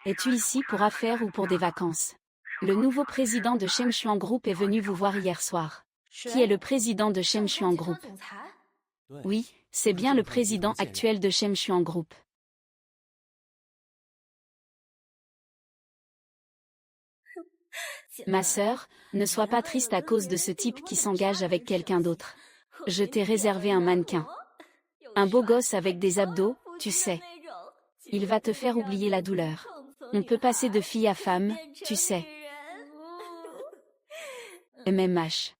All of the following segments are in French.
Es-tu ici pour affaires ou pour des vacances? Le nouveau président de Shemchuan Group est venu vous voir hier soir. Qui est le président de Shemchuan Group? Oui, c'est bien le président actuel de Shemchuan Group. Ma sœur, ne sois pas triste à cause de ce type qui s'engage avec quelqu'un d'autre. Je t'ai réservé un mannequin. Un beau gosse avec des abdos, tu sais. Il va te faire oublier la douleur. On peut passer de fille à femme, tu sais. MMH.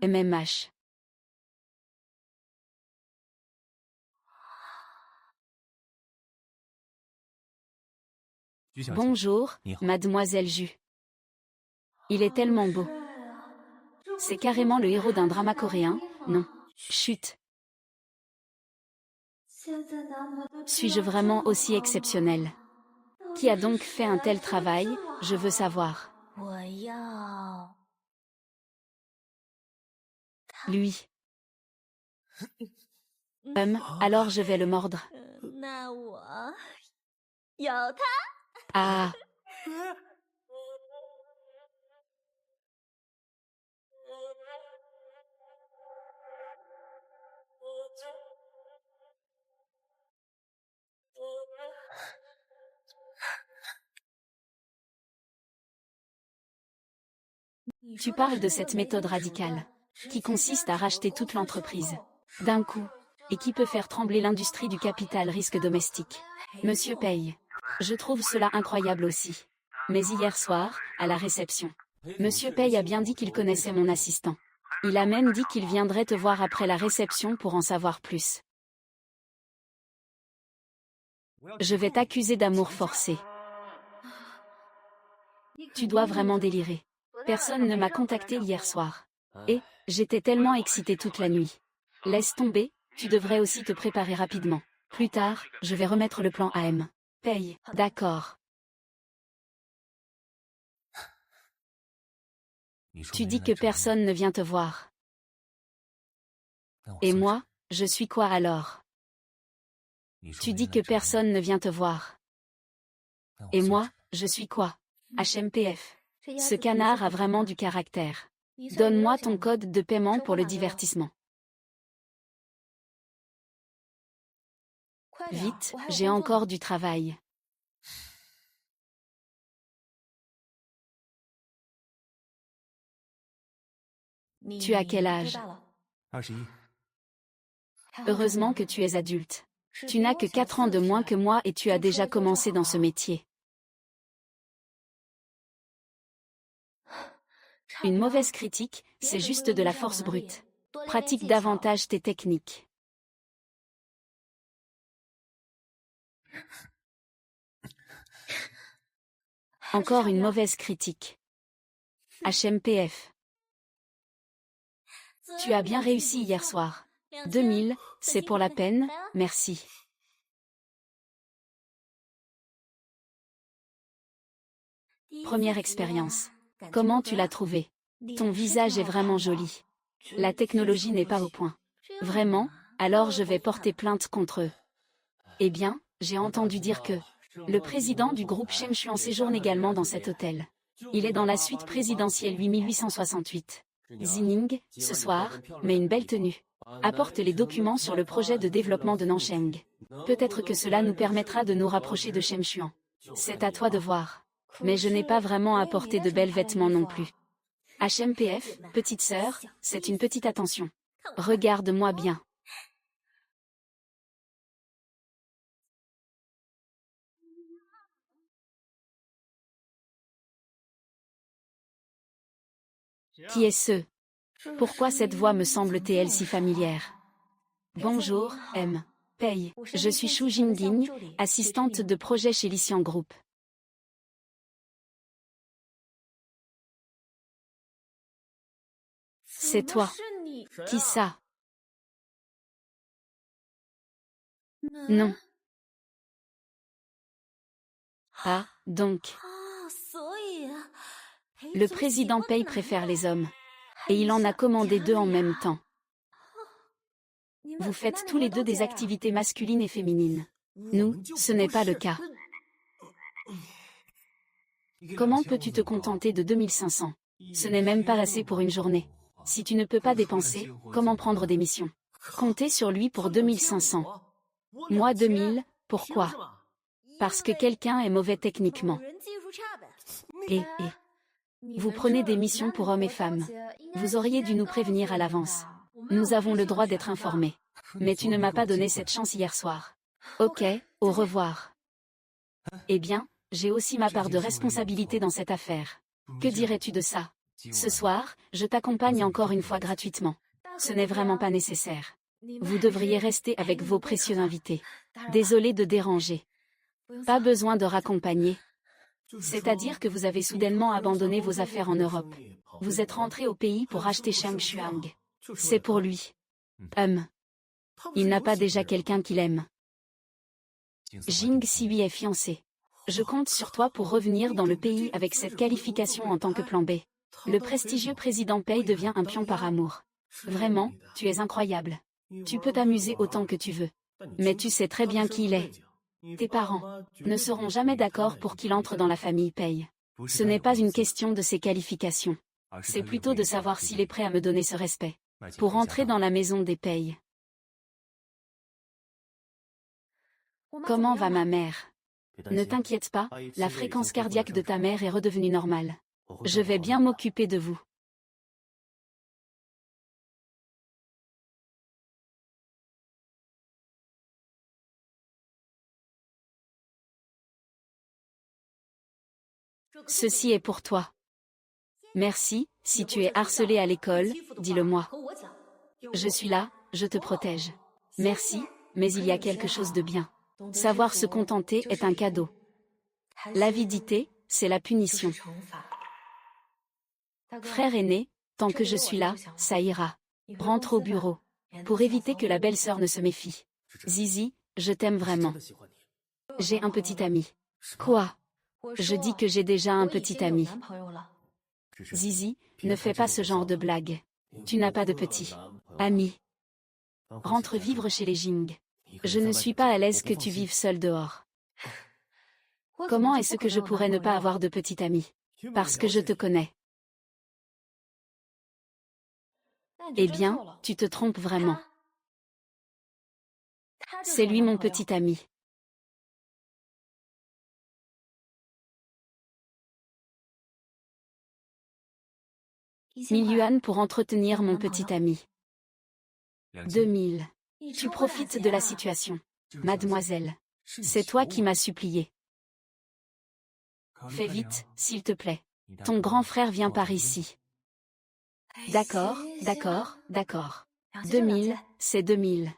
MMH. Bonjour, mademoiselle Ju. Il est tellement beau. C'est carrément le héros d'un drama coréen, non? Chut. Suis-je vraiment aussi exceptionnelle? Qui a donc fait un tel travail, je veux savoir. Lui. Alors je vais le mordre. Ah. Tu parles de cette méthode radicale, qui consiste à racheter toute l'entreprise, d'un coup, et qui peut faire trembler l'industrie du capital risque domestique. Monsieur Paye. Je trouve cela incroyable aussi. Mais hier soir, à la réception, Monsieur Paye a bien dit qu'il connaissait mon assistant. Il a même dit qu'il viendrait te voir après la réception pour en savoir plus. Je vais t'accuser d'amour forcé. Tu dois vraiment délirer. Personne ne m'a contacté hier soir. Et, j'étais tellement excitée toute la nuit. Laisse tomber, tu devrais aussi te préparer rapidement. Plus tard, je vais remettre le plan AM. Paye, d'accord. Tu dis que personne ne vient te voir. Et moi, je suis quoi alors? Tu dis que personne ne vient te voir. Et moi, je suis quoi? HMPF. Ce canard a vraiment du caractère. Donne-moi ton code de paiement pour le divertissement. Vite, j'ai encore du travail. Tu as quel âge? Heureusement que tu es adulte. Tu n'as que 4 ans de moins que moi et tu as déjà commencé dans ce métier. Une mauvaise critique, c'est juste de la force brute. Pratique davantage tes techniques. Encore une mauvaise critique. HMPF. Tu as bien réussi hier soir. 2000, c'est pour la peine, merci. Première expérience. Comment tu l'as trouvé? Ton visage est vraiment joli. La technologie n'est pas au point. Vraiment? Alors je vais porter plainte contre eux. Eh bien, j'ai entendu dire que le président du groupe Shemchuan séjourne également dans cet hôtel. Il est dans la suite présidentielle 8868. Zining, ce soir, mais une belle tenue. Apporte les documents sur le projet de développement de Nancheng. Peut-être que cela nous permettra de nous rapprocher de Shemchuan. C'est à toi de voir. Mais je n'ai pas vraiment apporté de belles vêtements non plus. HMPF, petite sœur, c'est une petite attention. Regarde-moi bien. Qui est ce? Pourquoi cette voix me semble-t-elle si familière? Bonjour, M. Pei. Je suis Shu Jingding, assistante de projet chez Lixian Group. C'est toi. Qui ça? Non. Ah, donc. Le président Pei préfère les hommes. Et il en a commandé 2 en même temps. Vous faites tous les deux des activités masculines et féminines. Nous, ce n'est pas le cas. Comment peux-tu te contenter de 2500? Ce n'est même pas assez pour une journée. Si tu ne peux pas dépenser, comment prendre des missions? Comptez sur lui pour 2500. Moi 2000, pourquoi? Parce que quelqu'un est mauvais techniquement. Et vous prenez des missions pour hommes et femmes. Vous auriez dû nous prévenir à l'avance. Nous avons le droit d'être informés. Mais tu ne m'as pas donné cette chance hier soir. Ok, au revoir. Eh bien, j'ai aussi ma part de responsabilité dans cette affaire. Que dirais-tu de ça? Ce soir, je t'accompagne encore une fois gratuitement. Ce n'est vraiment pas nécessaire. Vous devriez rester avec vos précieux invités. Désolé de déranger. Pas besoin de raccompagner. C'est-à-dire que vous avez soudainement abandonné vos affaires en Europe. Vous êtes rentré au pays pour acheter Shang Shuang. C'est pour lui. Il n'a pas déjà quelqu'un qu'il aime. Jing Siwi est fiancé. Je compte sur toi pour revenir dans le pays avec cette qualification en tant que plan B. Le prestigieux président Pei devient un pion par amour. Vraiment, tu es incroyable. Tu peux t'amuser autant que tu veux. Mais tu sais très bien qui il est. Tes parents ne seront jamais d'accord pour qu'il entre dans la famille Pei. Ce n'est pas une question de ses qualifications. C'est plutôt de savoir s'il est prêt à me donner ce respect. Pour entrer dans la maison des Pei. Comment va ma mère? Ne t'inquiète pas, la fréquence cardiaque de ta mère est redevenue normale. Je vais bien m'occuper de vous. Ceci est pour toi. Merci, si tu es harcelé à l'école, dis-le-moi. Je suis là, je te protège. Merci, mais il y a quelque chose de bien. Savoir se contenter est un cadeau. L'avidité, c'est la punition. Frère aîné, tant que je suis là, ça ira. Rentre au bureau. Pour éviter que la belle-sœur ne se méfie. Zizi, je t'aime vraiment. J'ai un petit ami. Quoi? Je dis que j'ai déjà un petit ami. Zizi, ne fais pas ce genre de blague. Tu n'as pas de petit ami. Rentre vivre chez les Jing. Je ne suis pas à l'aise que tu vives seul dehors. Comment est-ce que je pourrais ne pas avoir de petit ami? Parce que je te connais. Eh bien, tu te trompes vraiment. C'est lui mon petit ami. 1000 yuan pour entretenir mon petit ami. 2000. Tu profites de la situation. Mademoiselle. C'est toi qui m'as supplié. Fais vite, s'il te plaît. Ton grand frère vient par ici. D'accord, d'accord, d'accord. 2000, c'est 2000.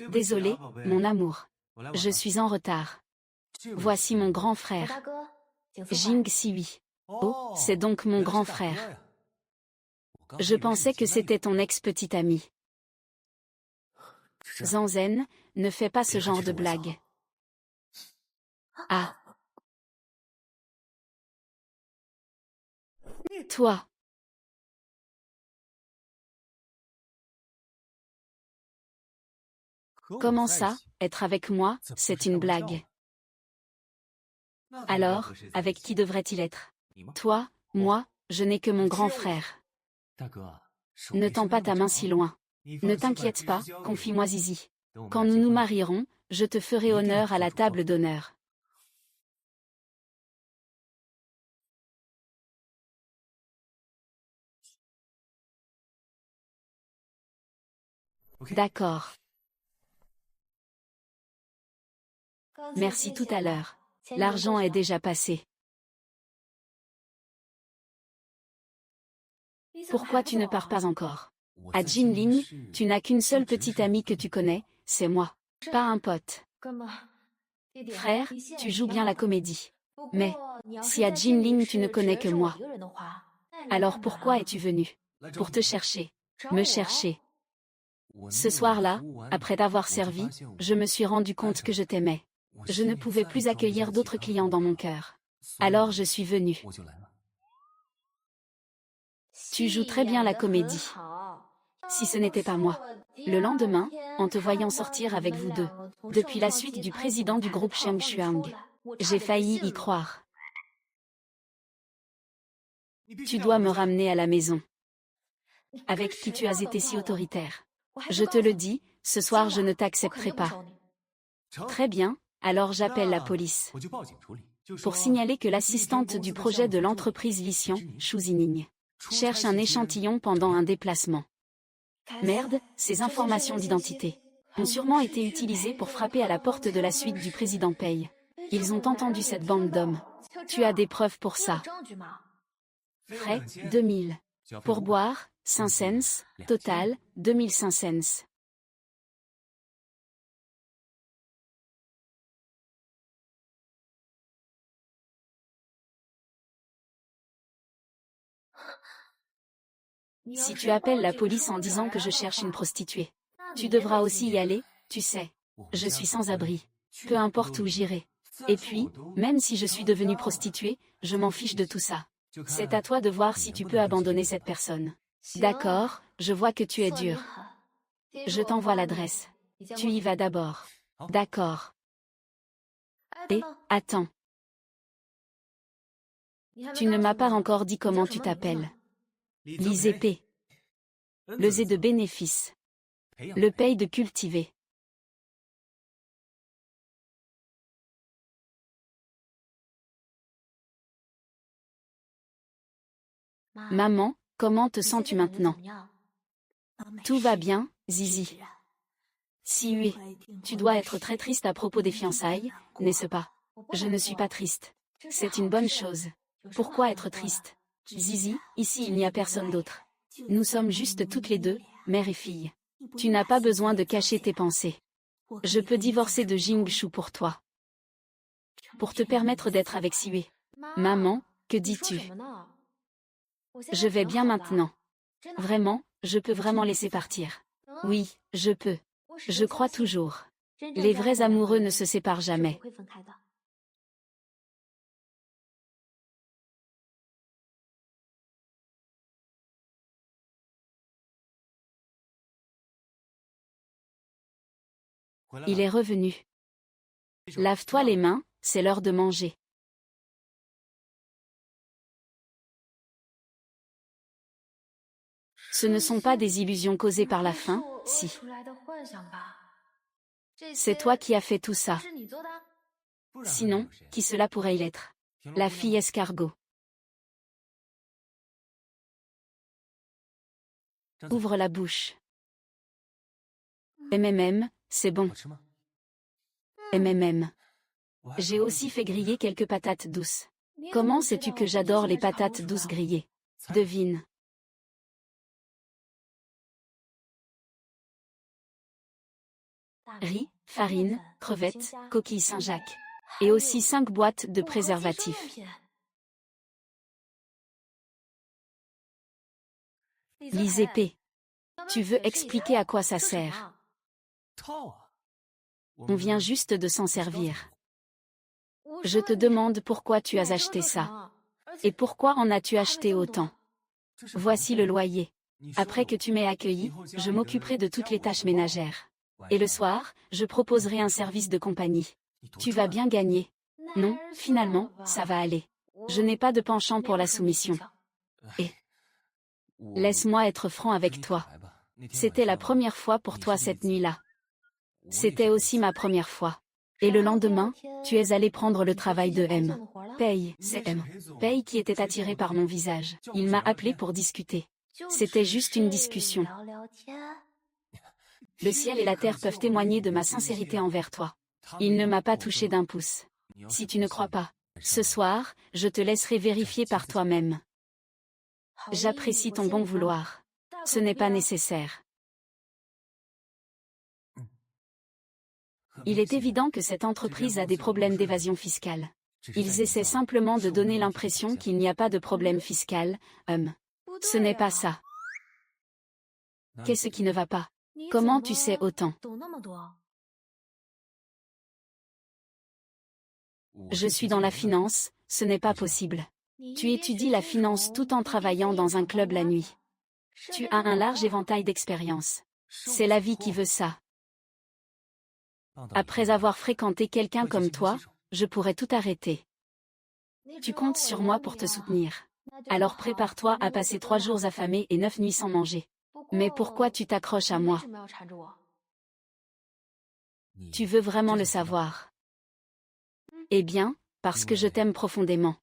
Désolé, mon amour. Je suis en retard. Voici mon grand frère. Jing Siwi. Oh, c'est donc mon grand frère. Je pensais que c'était ton ex-petit ami. Zanzen, ne fais pas ce genre de blague. Ah. Toi. Comment ça, être avec moi, c'est une blague? Alors, avec qui devrait-il être? Toi, moi, je n'ai que mon grand frère. Ne tends pas ta main si loin. Ne t'inquiète pas, confie-moi Zizi. Quand nous nous marierons, je te ferai honneur à la table d'honneur. D'accord. Merci tout à l'heure. L'argent est déjà passé. Pourquoi tu ne pars pas encore? À Jinling, tu n'as qu'une seule petite amie que tu connais, c'est moi. Pas un pote. Frère, tu joues bien la comédie. Mais, si à Jinling tu ne connais que moi, alors pourquoi es-tu venu? Pour te chercher. Me chercher. Ce soir-là, après t'avoir servi, je me suis rendu compte que je t'aimais. Je ne pouvais plus accueillir d'autres clients dans mon cœur. Alors je suis venu. Tu joues très bien la comédie. Si ce n'était pas moi. Le lendemain, en te voyant sortir avec vous deux, depuis la suite du président du groupe Shang Shuang, J'ai failli y croire. Tu dois me ramener à la maison. Avec qui tu as été si autoritaire. Je te le dis, ce soir je ne t'accepterai pas. Très bien, alors j'appelle la police. Pour signaler que l'assistante du projet de l'entreprise Vision, Xu Zining, cherche un échantillon pendant un déplacement. Merde, ces informations d'identité ont sûrement été utilisées pour frapper à la porte de la suite du président Pei. Ils ont entendu cette bande d'hommes. Tu as des preuves pour ça. Frais, 2000. Pourboire, 5 cents. Total, 2500 cents. Si tu appelles la police en disant que je cherche une prostituée, tu devras aussi y aller, tu sais. Je suis sans abri. Peu importe où j'irai. Et puis, même si je suis devenue prostituée, je m'en fiche de tout ça. C'est à toi de voir si tu peux abandonner cette personne. D'accord, je vois que tu es dur. Je t'envoie l'adresse. Tu y vas d'abord. D'accord. Et, attends. Tu ne m'as pas encore dit comment tu t'appelles. L'IZP. Le Z de bénéfice. Le paye de cultiver. Maman, comment te sens-tu maintenant? Tout va bien, Zizi. Si tu dois être très triste à propos des fiançailles, n'est-ce pas? Je ne suis pas triste. C'est une bonne chose. Pourquoi être triste? Zizi, ici il n'y a personne d'autre. Nous sommes juste toutes les deux, mère et fille. Tu n'as pas besoin de cacher tes pensées. Je peux divorcer de Jingshu pour toi. Pour te permettre d'être avec Siwei. Maman, que dis-tu? Je vais bien maintenant. Vraiment, je peux vraiment laisser partir. Oui, je peux. Je crois toujours. Les vrais amoureux ne se séparent jamais. Il est revenu. Lave-toi les mains, c'est l'heure de manger. Ce ne sont pas des illusions causées par la faim, si. C'est toi qui as fait tout ça. Sinon, qui cela pourrait l'être? La fille escargot. Ouvre la bouche. C'est bon. J'ai aussi fait griller quelques patates douces. Comment sais-tu que j'adore les patates douces grillées? Devine. Riz, farine, crevettes, coquilles Saint-Jacques. Et aussi 5 boîtes de préservatifs. L'IZP. Tu veux expliquer à quoi ça sert? On vient juste de s'en servir. Je te demande pourquoi tu as acheté ça. Et pourquoi en as-tu acheté autant? Voici le loyer. Après que tu m'aies accueilli, je m'occuperai de toutes les tâches ménagères. Et le soir, je proposerai un service de compagnie. Tu vas bien gagner. Non, finalement, ça va aller. Je n'ai pas de penchant pour la soumission. Et laisse-moi être franc avec toi. C'était la première fois pour toi cette nuit-là. C'était aussi ma première fois. Et le lendemain, tu es allé prendre le travail de Pei, c'est Pei qui était attiré par mon visage. Il m'a appelé pour discuter. C'était juste une discussion. Le ciel et la terre peuvent témoigner de ma sincérité envers toi. Il ne m'a pas touché d'un pouce. Si tu ne crois pas, ce soir, je te laisserai vérifier par toi-même. J'apprécie ton bon vouloir. Ce n'est pas nécessaire. Il est évident que cette entreprise a des problèmes d'évasion fiscale. Ils essaient simplement de donner l'impression qu'il n'y a pas de problème fiscal, Ce n'est pas ça. Qu'est-ce qui ne va pas? Comment tu sais autant? Je suis dans la finance, ce n'est pas possible. Tu étudies la finance tout en travaillant dans un club la nuit. Tu as un large éventail d'expériences. C'est la vie qui veut ça. Après avoir fréquenté quelqu'un comme toi, je pourrais tout arrêter. Tu comptes sur moi pour te soutenir. Alors prépare-toi à passer 3 jours affamés et 9 nuits sans manger. Mais pourquoi tu t'accroches à moi? Tu veux vraiment le savoir? Eh bien, parce que je t'aime profondément.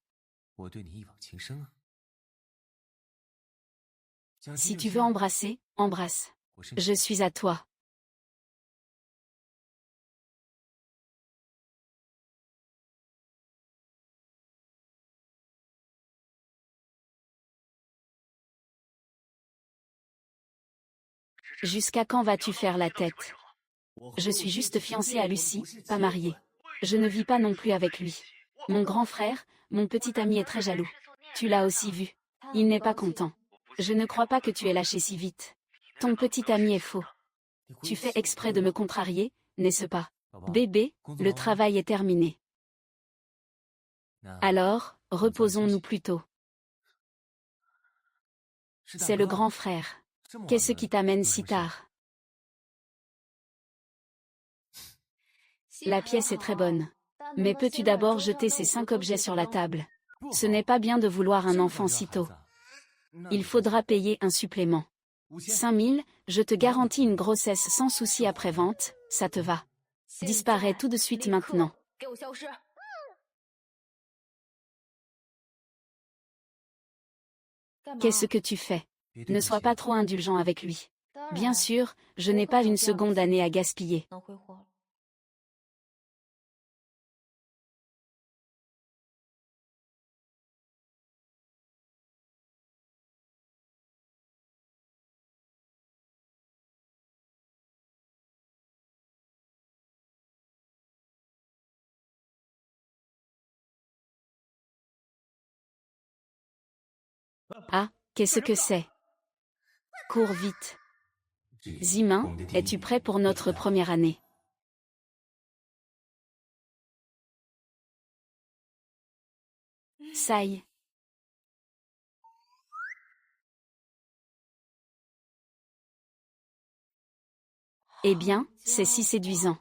Si tu veux embrasser, embrasse. Je suis à toi. Jusqu'à quand vas-tu faire la tête? Je suis juste fiancée à Lucie, pas mariée. Je ne vis pas non plus avec lui. Mon grand frère, mon petit ami est très jaloux. Tu l'as aussi vu. Il n'est pas content. Je ne crois pas que tu aies lâché si vite. Ton petit ami est faux. Tu fais exprès de me contrarier, n'est-ce pas? Bébé, le travail est terminé. Alors, reposons-nous plutôt. C'est le grand frère. Qu'est-ce qui t'amène si tard? La pièce est très bonne. Mais peux-tu d'abord jeter ces 5 objets sur la table? Ce n'est pas bien de vouloir un enfant si tôt. Il faudra payer un supplément. 5 000, je te garantis une grossesse sans souci après-vente, ça te va? Disparais tout de suite maintenant. Qu'est-ce que tu fais? Ne sois pas trop indulgent avec lui. Bien sûr, je n'ai pas une seconde année à gaspiller. Ah, qu'est-ce que c'est? Cours vite. Zimin, es-tu prêt pour notre première année? Saï. Eh bien, c'est si séduisant.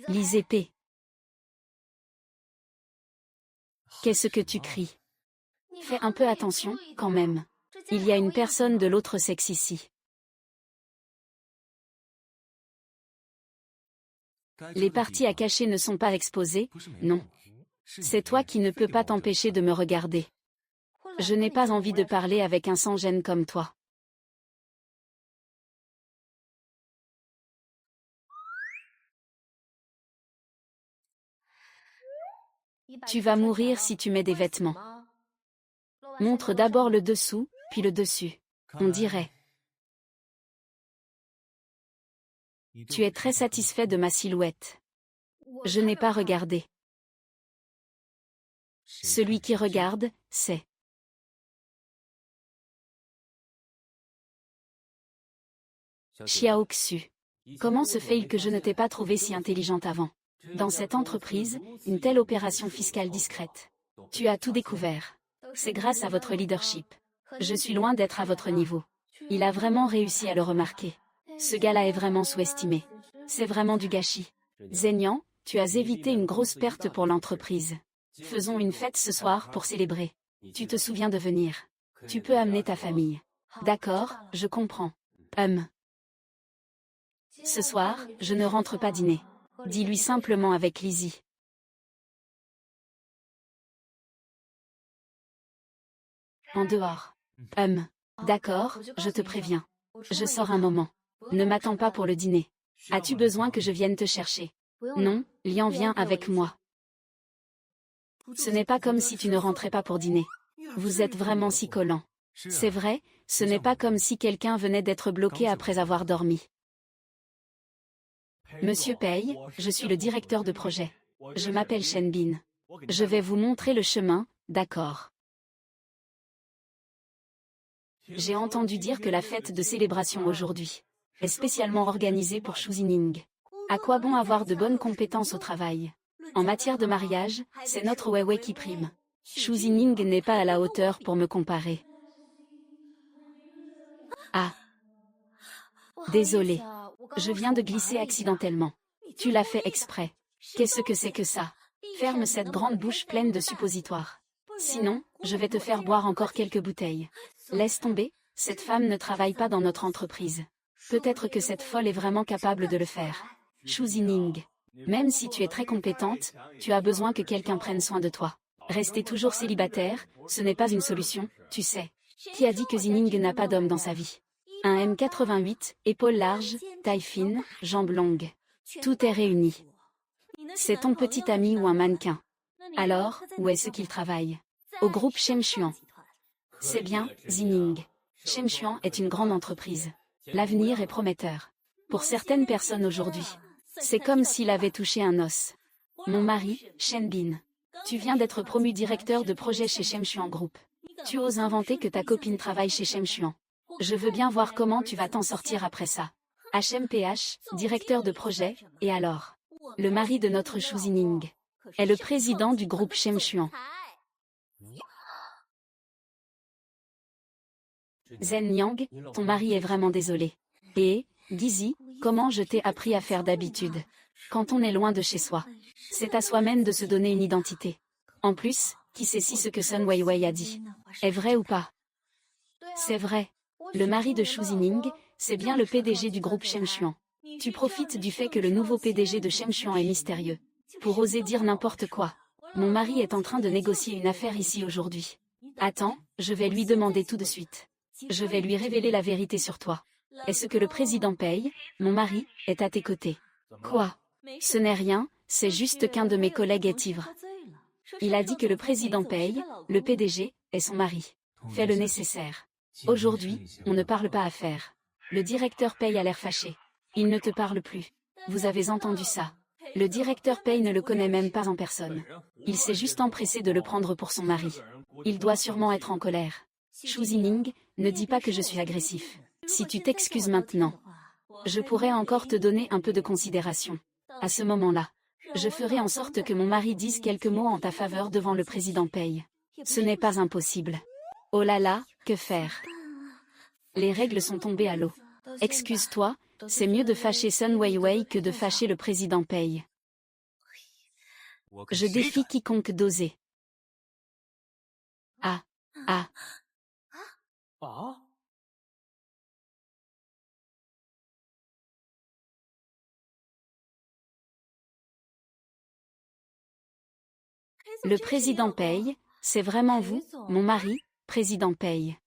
Lisez P. Qu'est-ce que tu cries? Fais un peu attention, quand même. Il y a une personne de l'autre sexe ici. Les parties à cacher ne sont pas exposées, non. C'est toi qui ne peux pas t'empêcher de me regarder. Je n'ai pas envie de parler avec un sans-gêne comme toi. Tu vas mourir si tu mets des vêtements. Montre d'abord le dessous, puis le dessus. On dirait. Tu es très satisfait de ma silhouette. Je n'ai pas regardé. Celui qui regarde, c'est. Xiao Xu. Comment se fait-il que je ne t'ai pas trouvée si intelligente avant? Dans cette entreprise, une telle opération fiscale discrète. Tu as tout découvert. C'est grâce à votre leadership. Je suis loin d'être à votre niveau. Il a vraiment réussi à le remarquer. Ce gars-là est vraiment sous-estimé. C'est vraiment du gâchis. Zhenyan, tu as évité une grosse perte pour l'entreprise. Faisons une fête ce soir pour célébrer. Tu te souviens de venir. Tu peux amener ta famille. D'accord, je comprends. Ce soir, je ne rentre pas dîner. Dis-lui simplement avec Lizzie. En dehors. D'accord, je te préviens. Je sors un moment. Ne m'attends pas pour le dîner. As-tu besoin que je vienne te chercher? Non, Lian vient avec moi. Ce n'est pas comme si tu ne rentrais pas pour dîner. Vous êtes vraiment si collants. C'est vrai, ce n'est pas comme si quelqu'un venait d'être bloqué après avoir dormi. Monsieur Pei, je suis le directeur de projet. Je m'appelle Shen Bin. Je vais vous montrer le chemin, d'accord. J'ai entendu dire que la fête de célébration aujourd'hui est spécialement organisée pour Shu Zining. À quoi bon avoir de bonnes compétences au travail? En matière de mariage, c'est notre Weiwei qui prime. Shu Zining n'est pas à la hauteur pour me comparer. Ah. Désolé. Je viens de glisser accidentellement. Tu l'as fait exprès. Qu'est-ce que c'est que ça? Ferme cette grande bouche pleine de suppositoires. Sinon, je vais te faire boire encore quelques bouteilles. Laisse tomber, cette femme ne travaille pas dans notre entreprise. Peut-être que cette folle est vraiment capable de le faire. Xu Zining. Même si tu es très compétente, tu as besoin que quelqu'un prenne soin de toi. Rester toujours célibataire, ce n'est pas une solution, tu sais. Qui a dit que Zining n'a pas d'homme dans sa vie? Un M88, épaules larges, taille fine, jambes longues. Tout est réuni. C'est ton petit ami ou un mannequin. Alors, où est-ce qu'il travaille? Au groupe Shemchuan. C'est bien, Zining. Shemchuan est une grande entreprise. L'avenir est prometteur. Pour certaines personnes aujourd'hui, c'est comme s'il avait touché un os. Mon mari, Shen Bin. Tu viens d'être promu directeur de projet chez Shemchuan Group. Tu oses inventer que ta copine travaille chez Shemchuan. Je veux bien voir comment tu vas t'en sortir après ça. HMPH, directeur de projet, et alors? Le mari de notre Xu Zining est le président du groupe Shemchuan. Zhen Yang, ton mari est vraiment désolé. Et, Gizi, comment je t'ai appris à faire d'habitude? Quand on est loin de chez soi, c'est à soi-même de se donner une identité. En plus, qui sait si ce que Sun Weiwei a dit est vrai ou pas? C'est vrai. Le mari de Xu Zining, c'est bien le PDG du groupe Shemchuan. Tu profites du fait que le nouveau PDG de Shemchuan est mystérieux, pour oser dire n'importe quoi. Mon mari est en train de négocier une affaire ici aujourd'hui. Attends, je vais lui demander tout de suite. Je vais lui révéler la vérité sur toi. Est-ce que le président paye? Mon mari est à tes côtés. Quoi? Ce n'est rien, c'est juste qu'un de mes collègues est ivre. Il a dit que le président paye, le PDG est son mari. Fais le nécessaire. Aujourd'hui, on ne parle pas affaires. Le directeur Paye a l'air fâché. Il ne te parle plus. Vous avez entendu ça? Le directeur Paye ne le connaît même pas en personne. Il s'est juste empressé de le prendre pour son mari. Il doit sûrement être en colère. Xu Zining, ne dis pas que je suis agressif. Si tu t'excuses maintenant, je pourrais encore te donner un peu de considération. À ce moment-là, je ferai en sorte que mon mari dise quelques mots en ta faveur devant le président Paye. Ce n'est pas impossible. Oh là là, que faire? Les règles sont tombées à l'eau. Excuse-toi, c'est mieux de fâcher Sun Weiwei que de fâcher le président Paye. Je défie quiconque d'oser. Ah. Le président Paye, c'est vraiment vous, mon mari, président Paye.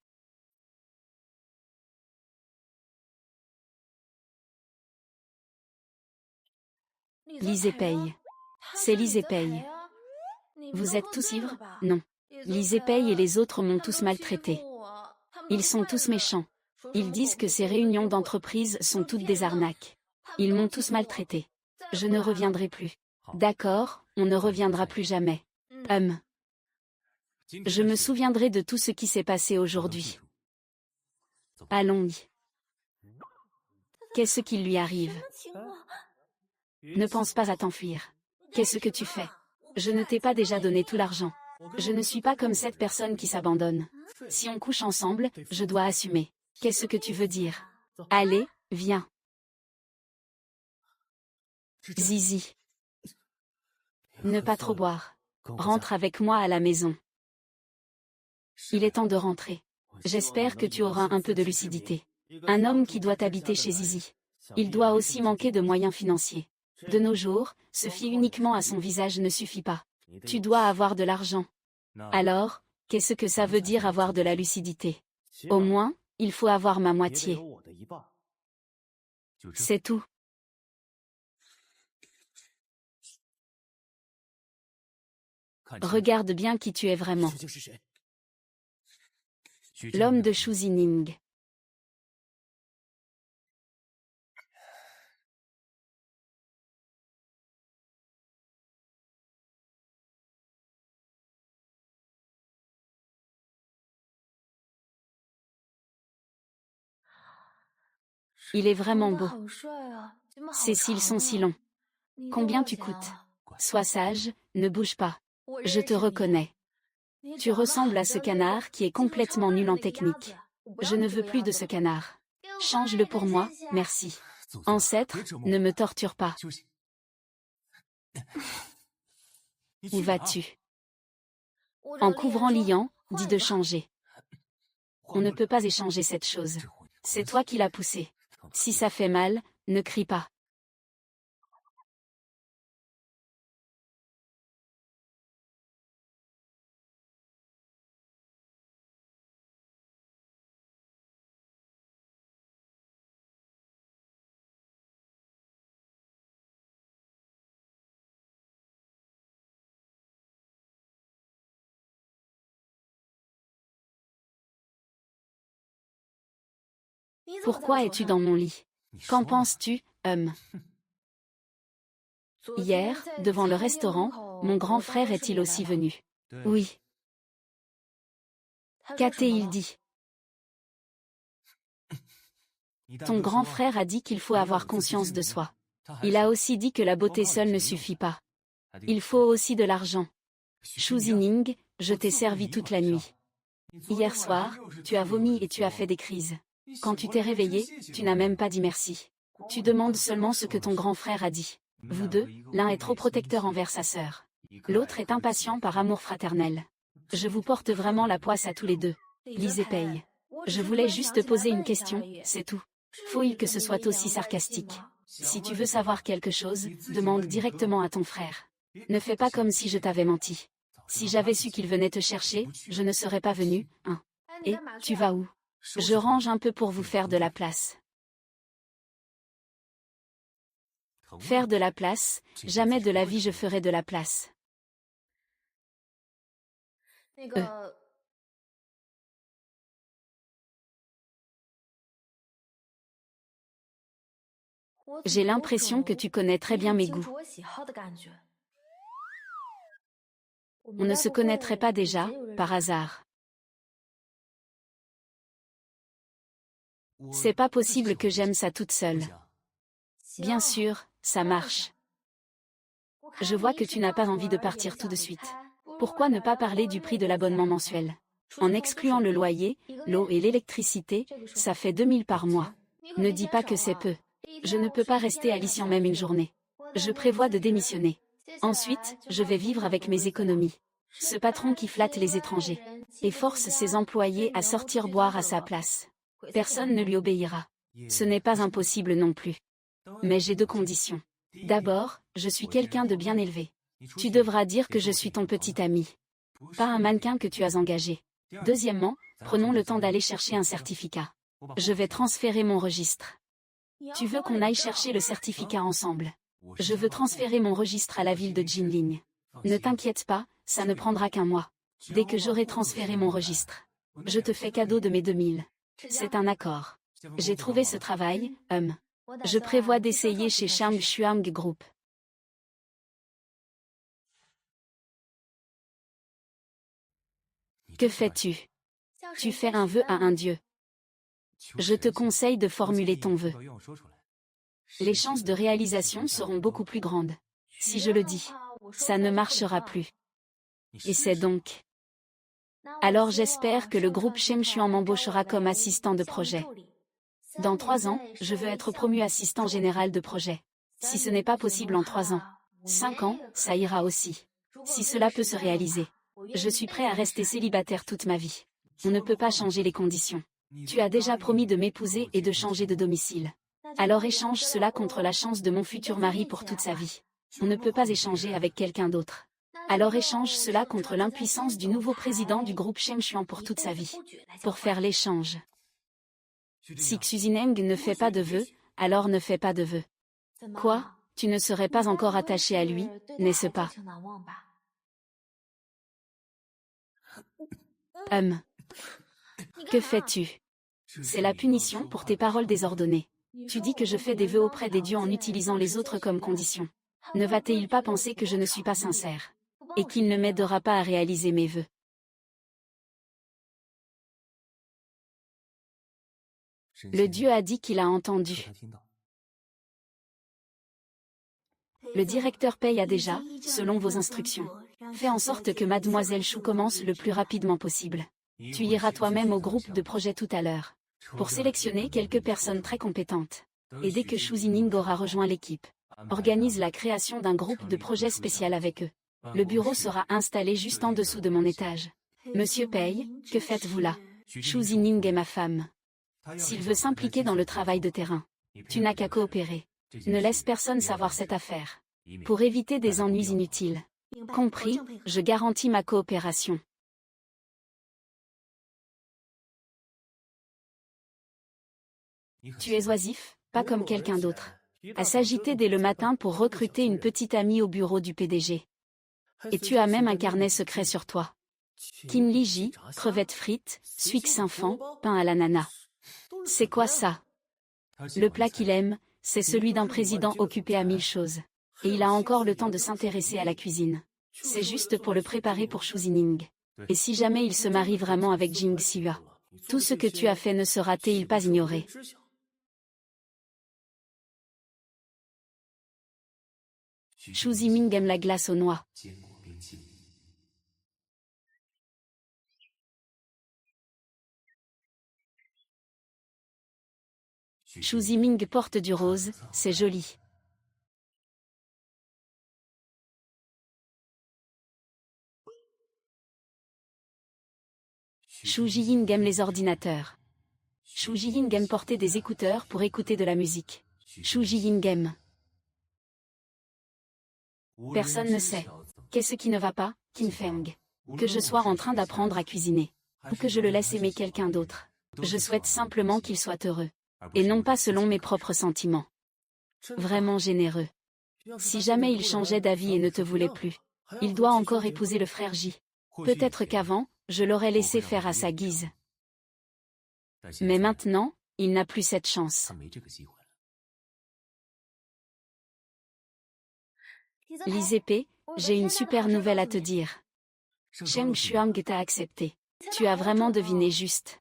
Lisez Paye. C'est Lisez Paye. Vous êtes tous ivres? Non. Lisez Paye et les autres m'ont tous maltraité. Ils sont tous méchants. Ils disent que ces réunions d'entreprise sont toutes des arnaques. Ils m'ont tous maltraité. Je ne reviendrai plus. D'accord, on ne reviendra plus jamais. Je me souviendrai de tout ce qui s'est passé aujourd'hui. Allons-y. Qu'est-ce qui lui arrive? Ne pense pas à t'enfuir. Qu'est-ce que tu fais? Je ne t'ai pas déjà donné tout l'argent. Je ne suis pas comme cette personne qui s'abandonne. Si on couche ensemble, je dois assumer. Qu'est-ce que tu veux dire? Allez, viens. Zizi. Ne pas trop boire. Rentre avec moi à la maison. Il est temps de rentrer. J'espère que tu auras un peu de lucidité. Un homme qui doit habiter chez Zizi. Il doit aussi manquer de moyens financiers. De nos jours, se fier uniquement à son visage ne suffit pas. Tu dois avoir de l'argent. Alors, qu'est-ce que ça veut dire avoir de la lucidité? Au moins, il faut avoir ma moitié. C'est tout. Regarde bien qui tu es vraiment. L'homme de Xu Zining. Il est vraiment beau. Ses cils sont si longs. Combien tu coûtes? Sois sage, ne bouge pas. Je te reconnais. Tu ressembles à ce canard qui est complètement nul en technique. Je ne veux plus de ce canard. Change-le pour moi, merci. Ancêtre, ne me torture pas. Où vas-tu? En couvrant Lian, dit de changer. On ne peut pas échanger cette chose. C'est toi qui l'as poussée. Si ça fait mal, ne crie pas. Pourquoi es-tu dans mon lit? Qu'en penses-tu, Hier, devant le restaurant, mon grand frère est-il aussi venu? Oui. Qu'a-t-il dit? Ton grand frère a dit qu'il faut avoir conscience de soi. Il a aussi dit que la beauté seule ne suffit pas. Il faut aussi de l'argent. Xu Zining, je t'ai servi toute la nuit. Hier soir, tu as vomi et tu as fait des crises. Quand tu t'es réveillé, tu n'as même pas dit merci. Tu demandes seulement ce que ton grand frère a dit. Vous deux, l'un est trop protecteur envers sa sœur. L'autre est impatient par amour fraternel. Je vous porte vraiment la poisse à tous les deux. Lisez paye. Je voulais juste te poser une question, c'est tout. Faut-il que ce soit aussi sarcastique? Si tu veux savoir quelque chose, demande directement à ton frère. Ne fais pas comme si je t'avais menti. Si j'avais su qu'il venait te chercher, je ne serais pas venu, hein. Et, tu vas où? Je range un peu pour vous faire de la place. Faire de la place, jamais de la vie je ferai de la place. J'ai l'impression que tu connais très bien mes goûts. On ne se connaîtrait pas déjà, par hasard. C'est pas possible que j'aime ça toute seule. Bien sûr, ça marche. Je vois que tu n'as pas envie de partir tout de suite. Pourquoi ne pas parler du prix de l'abonnement mensuel? En excluant le loyer, l'eau et l'électricité, ça fait 2000 par mois. Ne dis pas que c'est peu. Je ne peux pas rester à Lixian même une journée. Je prévois de démissionner. Ensuite, je vais vivre avec mes économies. Ce patron qui flatte les étrangers et force ses employés à sortir boire à sa place. Personne ne lui obéira. Ce n'est pas impossible non plus. Mais j'ai deux conditions. D'abord, je suis quelqu'un de bien élevé. Tu devras dire que je suis ton petit ami. Pas un mannequin que tu as engagé. Deuxièmement, prenons le temps d'aller chercher un certificat. Je vais transférer mon registre. Tu veux qu'on aille chercher le certificat ensemble? Je veux transférer mon registre à la ville de Jinling. Ne t'inquiète pas, ça ne prendra qu'un mois. Dès que j'aurai transféré mon registre, je te fais cadeau de mes 2000. C'est un accord. J'ai trouvé ce travail, Je prévois d'essayer chez Shang Xuang Group. Que fais-tu? Tu fais un vœu à un dieu. Je te conseille de formuler ton vœu. Les chances de réalisation seront beaucoup plus grandes. Si je le dis, ça ne marchera plus. Et c'est donc. Alors j'espère que le groupe Shemchuan m'embauchera comme assistant de projet. Dans 3 ans, je veux être promu assistant général de projet. Si ce n'est pas possible en 3 ans, 5 ans, ça ira aussi. Si cela peut se réaliser, je suis prêt à rester célibataire toute ma vie. On ne peut pas changer les conditions. Tu as déjà promis de m'épouser et de changer de domicile. Alors échange cela contre la chance de mon futur mari pour toute sa vie. On ne peut pas échanger avec quelqu'un d'autre. Alors échange cela contre l'impuissance du nouveau président du groupe Shemchuan pour toute sa vie. Pour faire l'échange. Si Xu Zineng ne fait pas de vœux, alors ne fais pas de vœux. Quoi? Tu ne serais pas encore attaché à lui, n'est-ce pas? Que fais-tu? C'est la punition pour tes paroles désordonnées. Tu dis que je fais des vœux auprès des dieux en utilisant les autres comme condition. Ne va-t-il pas penser que je ne suis pas sincère? Et qu'il ne m'aidera pas à réaliser mes vœux? Le dieu a dit qu'il a entendu. Le directeur paye a déjà, selon vos instructions. Fais en sorte que Mademoiselle Chou commence le plus rapidement possible. Tu iras toi-même au groupe de projet tout à l'heure. Pour sélectionner quelques personnes très compétentes. Et dès que Xu Zining aura rejoint l'équipe, organise la création d'un groupe de projet spécial avec eux. Le bureau sera installé juste en dessous de mon étage. Monsieur Pei, que faites-vous là? Xu Zining est ma femme. S'il veut s'impliquer dans le travail de terrain, tu n'as qu'à coopérer. Ne laisse personne savoir cette affaire. Pour éviter des ennuis inutiles. Compris, je garantis ma coopération. Tu es oisif, pas comme quelqu'un d'autre. À s'agiter dès le matin pour recruter une petite amie au bureau du PDG. Et tu as même un carnet secret sur toi. Kin Liji, crevettes frites, suix Saint-Fan, pain à l'ananas. C'est quoi ça? Le plat qu'il aime, c'est celui d'un président occupé à 1000 choses. Et il a encore le temps de s'intéresser à la cuisine. C'est juste pour le préparer pour Xu Zining. Et si jamais il se marie vraiment avec Jing Xia, tout ce que tu as fait ne sera-t-il pas ignoré? Xu Zining aime la glace aux noix. Xu Zining porte du rose, c'est joli. Xu Jiying aime les ordinateurs. Xu Jiying aime porter des écouteurs pour écouter de la musique. Xu Jiying aime. Personne ne sait. Qu'est-ce qui ne va pas, Qin Feng? Que je sois en train d'apprendre à cuisiner. Ou que je le laisse aimer quelqu'un d'autre. Je souhaite simplement qu'il soit heureux. Et non pas selon mes propres sentiments. Vraiment généreux. Si jamais il changeait d'avis et ne te voulait plus, il doit encore épouser le frère J. Peut-être qu'avant, je l'aurais laissé faire à sa guise. Mais maintenant, il n'a plus cette chance. Lise P, j'ai une super nouvelle à te dire. Cheng Shuang t'a accepté. Tu as vraiment deviné juste.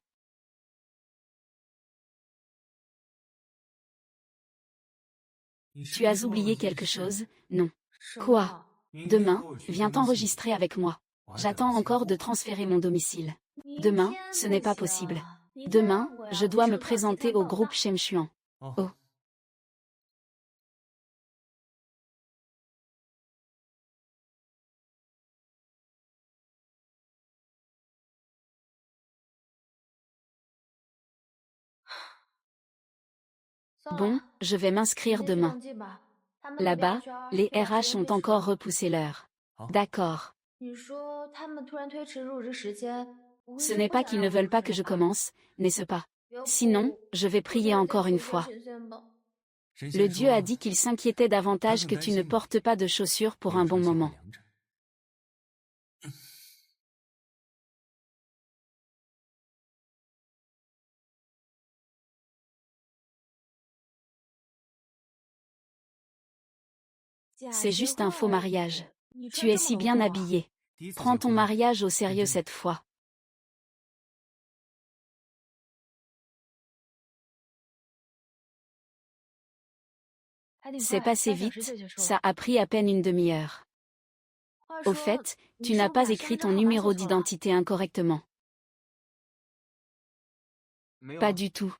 Tu as oublié quelque chose, non? Quoi? Demain, viens t'enregistrer avec moi. J'attends encore de transférer mon domicile. Demain, ce n'est pas possible. Demain, je dois me présenter au groupe Shemchuan. Oh. Bon, je vais m'inscrire demain. Là-bas, les RH ont encore repoussé l'heure. D'accord. Ce n'est pas qu'ils ne veulent pas que je commence, n'est-ce pas? Sinon, je vais prier encore une fois. Le Dieu a dit qu'il s'inquiétait davantage que tu ne portes pas de chaussures pour un bon moment. C'est juste un faux mariage. Tu es si bien habillé. Prends ton mariage au sérieux cette fois. C'est passé vite, ça a pris à peine une demi-heure. Au fait, tu n'as pas écrit ton numéro d'identité incorrectement. Pas du tout.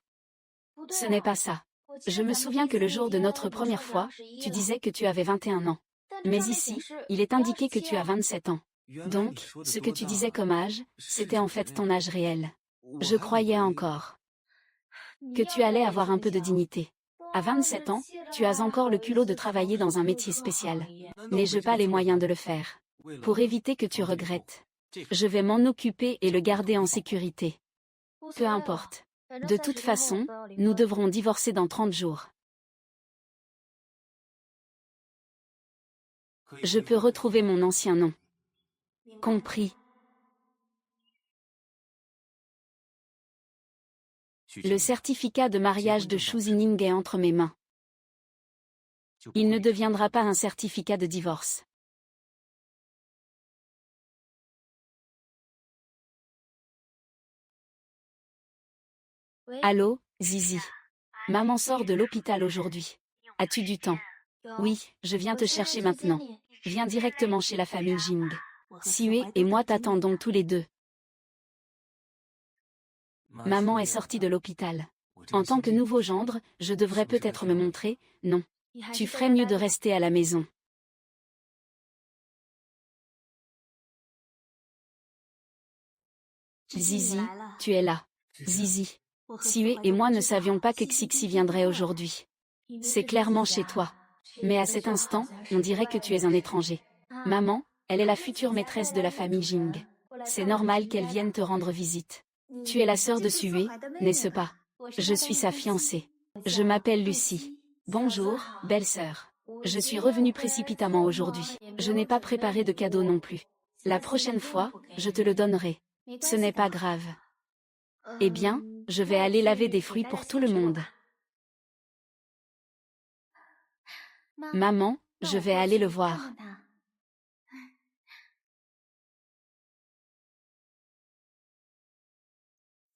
Ce n'est pas ça. Je me souviens que le jour de notre première fois, tu disais que tu avais 21 ans. Mais ici, il est indiqué que tu as 27 ans. Donc, ce que tu disais comme âge, c'était en fait ton âge réel. Je croyais encore que tu allais avoir un peu de dignité. À 27 ans, tu as encore le culot de travailler dans un métier spécial. N'ai-je pas les moyens de le faire? Pour éviter que tu regrettes. Je vais m'en occuper et le garder en sécurité. Peu importe. De toute façon, nous devrons divorcer dans 30 jours. Je peux retrouver mon ancien nom. Compris. Le certificat de mariage de Xu Zining est entre mes mains. Il ne deviendra pas un certificat de divorce. Allô, Zizi. Maman sort de l'hôpital aujourd'hui. As-tu du temps? Oui, je viens te chercher maintenant. Viens directement chez la famille Jing. Sue et moi t'attendons tous les deux. Maman est sortie de l'hôpital. En tant que nouveau gendre, je devrais peut-être me montrer, non. Tu ferais mieux de rester à la maison. Zizi, tu es là. Zizi. Siwe et moi ne savions pas que Xixi viendrait aujourd'hui. C'est clairement chez toi. Mais à cet instant, on dirait que tu es un étranger. Maman, elle est la future maîtresse de la famille Jing. C'est normal qu'elle vienne te rendre visite. Tu es la sœur de Sue, n'est-ce pas? Je suis sa fiancée. Je m'appelle Lucie. Bonjour, belle-sœur. Je suis revenue précipitamment aujourd'hui. Je n'ai pas préparé de cadeau non plus. La prochaine fois, je te le donnerai. Ce n'est pas grave. Eh bien, je vais aller laver des fruits pour tout le monde. Maman, je vais aller le voir.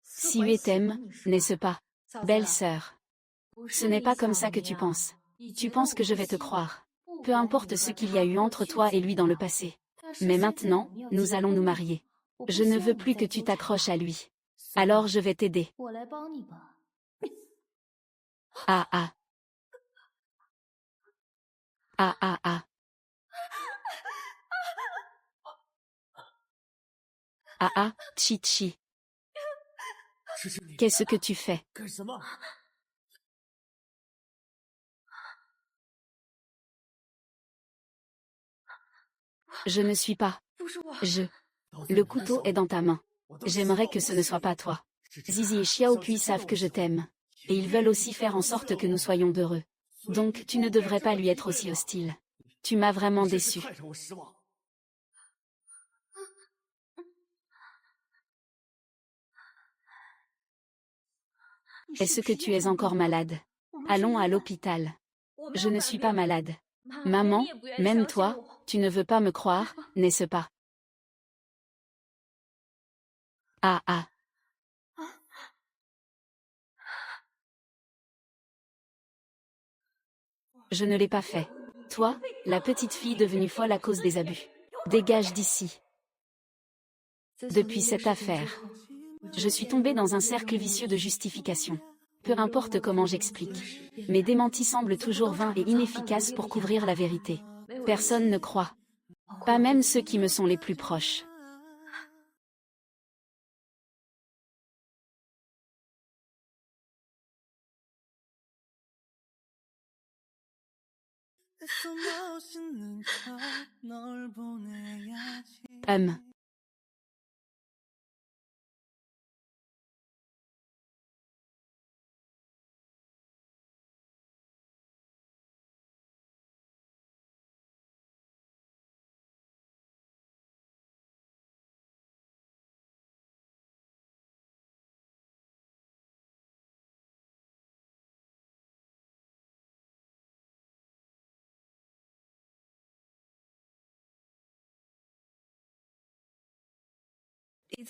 Sue t'aime, n'est-ce pas? Belle-sœur. Ce n'est pas comme ça que tu penses. Tu penses que je vais te croire. Peu importe ce qu'il y a eu entre toi et lui dans le passé. Mais maintenant, nous allons nous marier. Je ne veux plus que tu t'accroches à lui. Alors je vais t'aider. Ah ah. Ah ah ah. Ah ah, chi chi. Qu'est-ce que tu fais? Je ne suis pas. Le couteau est dans ta main. J'aimerais que ce ne soit pas toi. Zizi et Xiaopui savent que je t'aime. Et ils veulent aussi faire en sorte que nous soyons heureux. Donc tu ne devrais pas lui être aussi hostile. Tu m'as vraiment déçu. Est-ce que tu es encore malade? Allons à l'hôpital. Je ne suis pas malade. Maman, même toi, tu ne veux pas me croire, n'est-ce pas? Ah ah. Je ne l'ai pas fait. Toi, la petite fille devenue folle à cause des abus. Dégage d'ici. Depuis cette affaire, je suis tombée dans un cercle vicieux de justification. Peu importe comment j'explique. Mes démentis semblent toujours vains et inefficaces pour couvrir la vérité. Personne ne croit. Pas même ceux qui me sont les plus proches. Hum.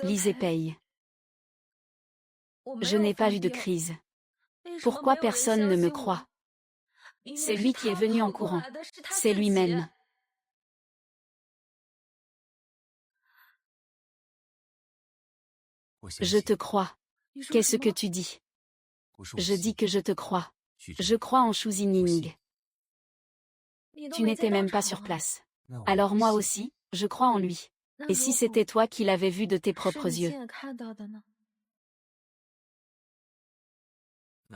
Lisez paye. Je n'ai pas eu de crise. Pourquoi personne ne me croit? C'est lui qui est venu en courant. C'est lui-même. Je te crois. Qu'est-ce que tu dis? Je dis que je te crois. Je crois en Shu Zining. Tu n'étais même pas sur place. Alors moi aussi, je crois en lui. Et si c'était toi qui l'avais vu de tes propres yeux?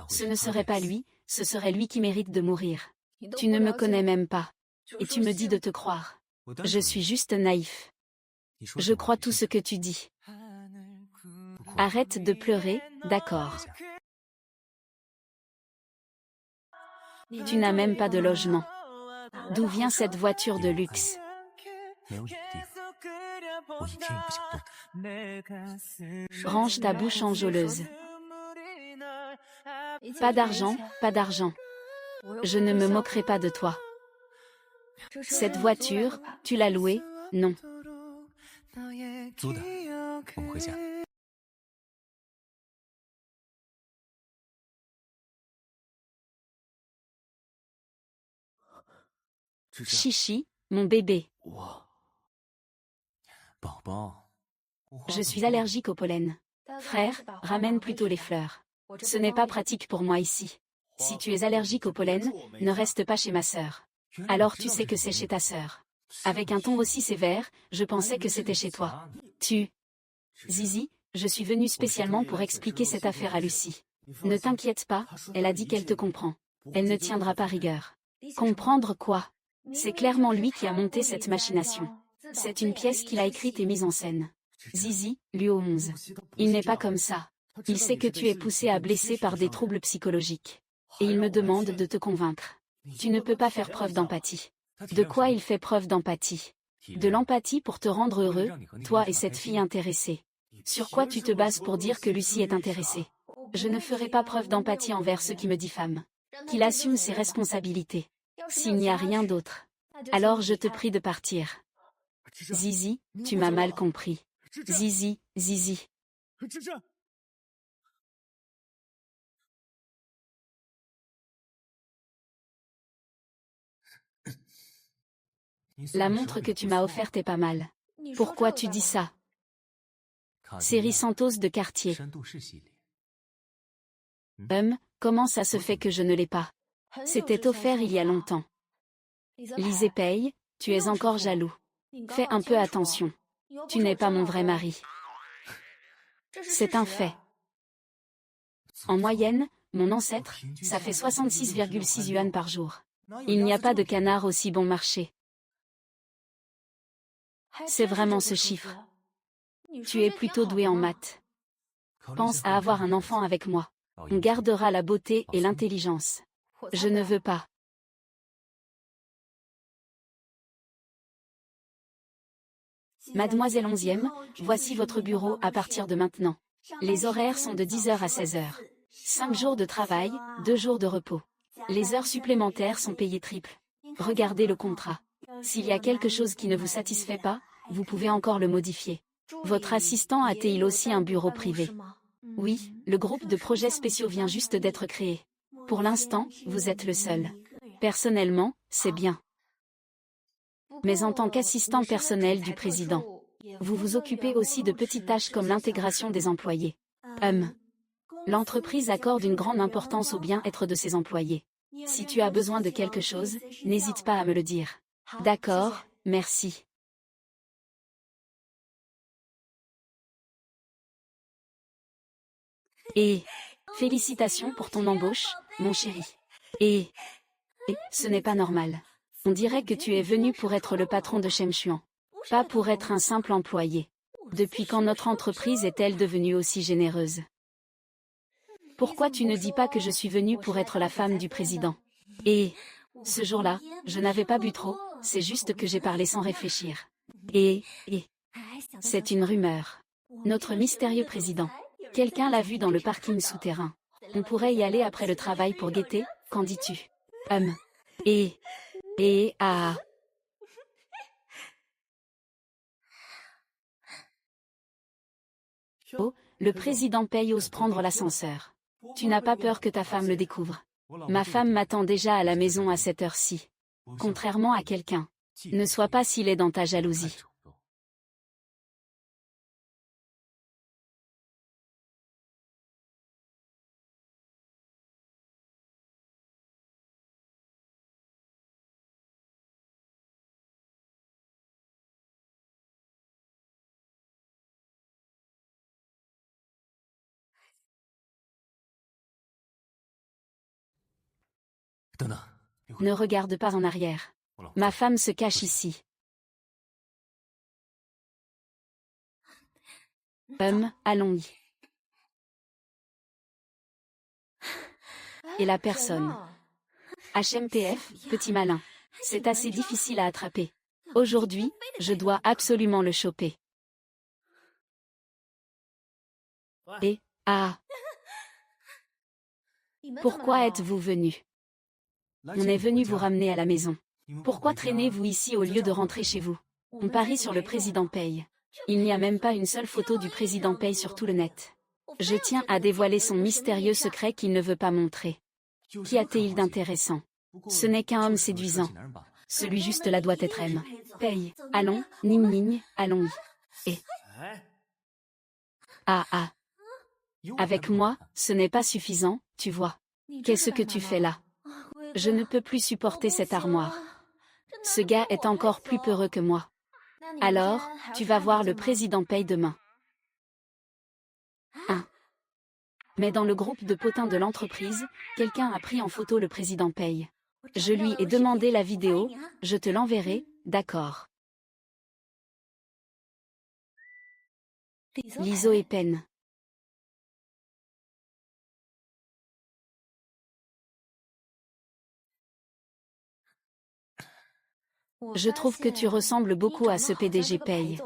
Ce ne serait pas lui, ce serait lui qui mérite de mourir. Tu ne me connais même pas. Et tu me dis de te croire. Je suis juste naïf. Je crois tout ce que tu dis. Arrête de pleurer, d'accord. Tu n'as même pas de logement. D'où vient cette voiture de luxe? Range ta bouche enjôleuse. Pas d'argent, pas d'argent. Je ne me moquerai pas de toi. Cette voiture, tu l'as louée? Non. Chichi, mon bébé. Je suis allergique au pollen. Frère, ramène plutôt les fleurs. Ce n'est pas pratique pour moi ici. Si tu es allergique au pollen, ne reste pas chez ma sœur. Alors tu sais que c'est chez ta sœur. Avec un ton aussi sévère, je pensais que c'était chez toi. Zizi, je suis venue spécialement pour expliquer cette affaire à Lucie. Ne t'inquiète pas, elle a dit qu'elle te comprend. Elle ne tiendra pas rigueur. Comprendre quoi? C'est clairement lui qui a monté cette machination. C'est une pièce qu'il a écrite et mise en scène. Zizi, Luo 11. Il n'est pas comme ça. Il sait que tu es poussé à blesser par des troubles psychologiques. Et il me demande de te convaincre. Tu ne peux pas faire preuve d'empathie. De quoi il fait preuve d'empathie? De l'empathie pour te rendre heureux, toi et cette fille intéressée. Sur quoi tu te bases pour dire que Lucie est intéressée? Je ne ferai pas preuve d'empathie envers ceux qui me diffament. Qu'il assume ses responsabilités. S'il n'y a rien d'autre, alors je te prie de partir. Zizi, tu m'as mal compris. Zizi, Zizi. La montre que tu m'as offerte est pas mal. Pourquoi tu dis ça? Série Santos de quartier. Comment ça se fait que je ne l'ai pas? C'était offert il y a longtemps. Lisez paye, tu es encore jaloux. Fais un peu attention. Tu n'es pas mon vrai mari. C'est un fait. En moyenne, mon ancêtre, ça fait 66,6 yuan par jour. Il n'y a pas de canard aussi bon marché. C'est vraiment ce chiffre. Tu es plutôt doué en maths. Pense à avoir un enfant avec moi. On gardera la beauté et l'intelligence. Je ne veux pas. Mademoiselle 11e, voici votre bureau à partir de maintenant. Les horaires sont de 10 heures à 16 heures. 5 jours de travail, 2 jours de repos. Les heures supplémentaires sont payées triple. Regardez le contrat. S'il y a quelque chose qui ne vous satisfait pas, vous pouvez encore le modifier. Votre assistant a-t-il aussi un bureau privé? Oui, le groupe de projets spéciaux vient juste d'être créé. Pour l'instant, vous êtes le seul. Personnellement, c'est bien. Mais en tant qu'assistant personnel du président, vous vous occupez aussi de petites tâches comme l'intégration des employés. L'entreprise accorde une grande importance au bien-être de ses employés. Si tu as besoin de quelque chose, n'hésite pas à me le dire. D'accord, merci. Et félicitations pour ton embauche, mon chéri. Et ce n'est pas normal. On dirait que tu es venu pour être le patron de Shemchuan, pas pour être un simple employé. Depuis quand notre entreprise est-elle devenue aussi généreuse? Pourquoi tu ne dis pas que je suis venue pour être la femme du président? Et ce jour-là, je n'avais pas bu trop, c'est juste que j'ai parlé sans réfléchir. Et c'est une rumeur. Notre mystérieux président. Quelqu'un l'a vu dans le parking souterrain. On pourrait y aller après le travail pour guetter, qu'en dis-tu? Ah. Oh, le président Pei ose prendre l'ascenseur. Tu n'as pas peur que ta femme le découvre? Ma femme m'attend déjà à la maison à cette heure-ci. Contrairement à quelqu'un. Ne sois pas si laid dans ta jalousie. Ne regarde pas en arrière. Ma femme se cache ici. Allons-y. Et la personne. HMPF, petit malin. C'est assez difficile à attraper. Aujourd'hui, je dois absolument le choper. Pourquoi êtes-vous venu? On est venu vous ramener à la maison. Pourquoi traînez-vous ici au lieu de rentrer chez vous? On parie sur le président Pei. Il n'y a même pas une seule photo du président Pei sur tout le net. Je tiens à dévoiler son mystérieux secret qu'il ne veut pas montrer. Qu'y a-t-il d'intéressant? Ce n'est qu'un homme séduisant. Celui juste là doit être M. Pei. Allons, Ning Ning, allons-y. Avec moi, ce n'est pas suffisant, tu vois. Qu'est-ce que tu fais là? Je ne peux plus supporter cette armoire. Ce gars est encore plus peureux que moi. Alors, tu vas voir le président Pei demain. 1. Mais dans le groupe de potins de l'entreprise, quelqu'un a pris en photo le président Pei. Je lui ai demandé la vidéo, je te l'enverrai, d'accord. Liso et Pen. Je trouve que tu ressembles beaucoup à ce PDG Pei.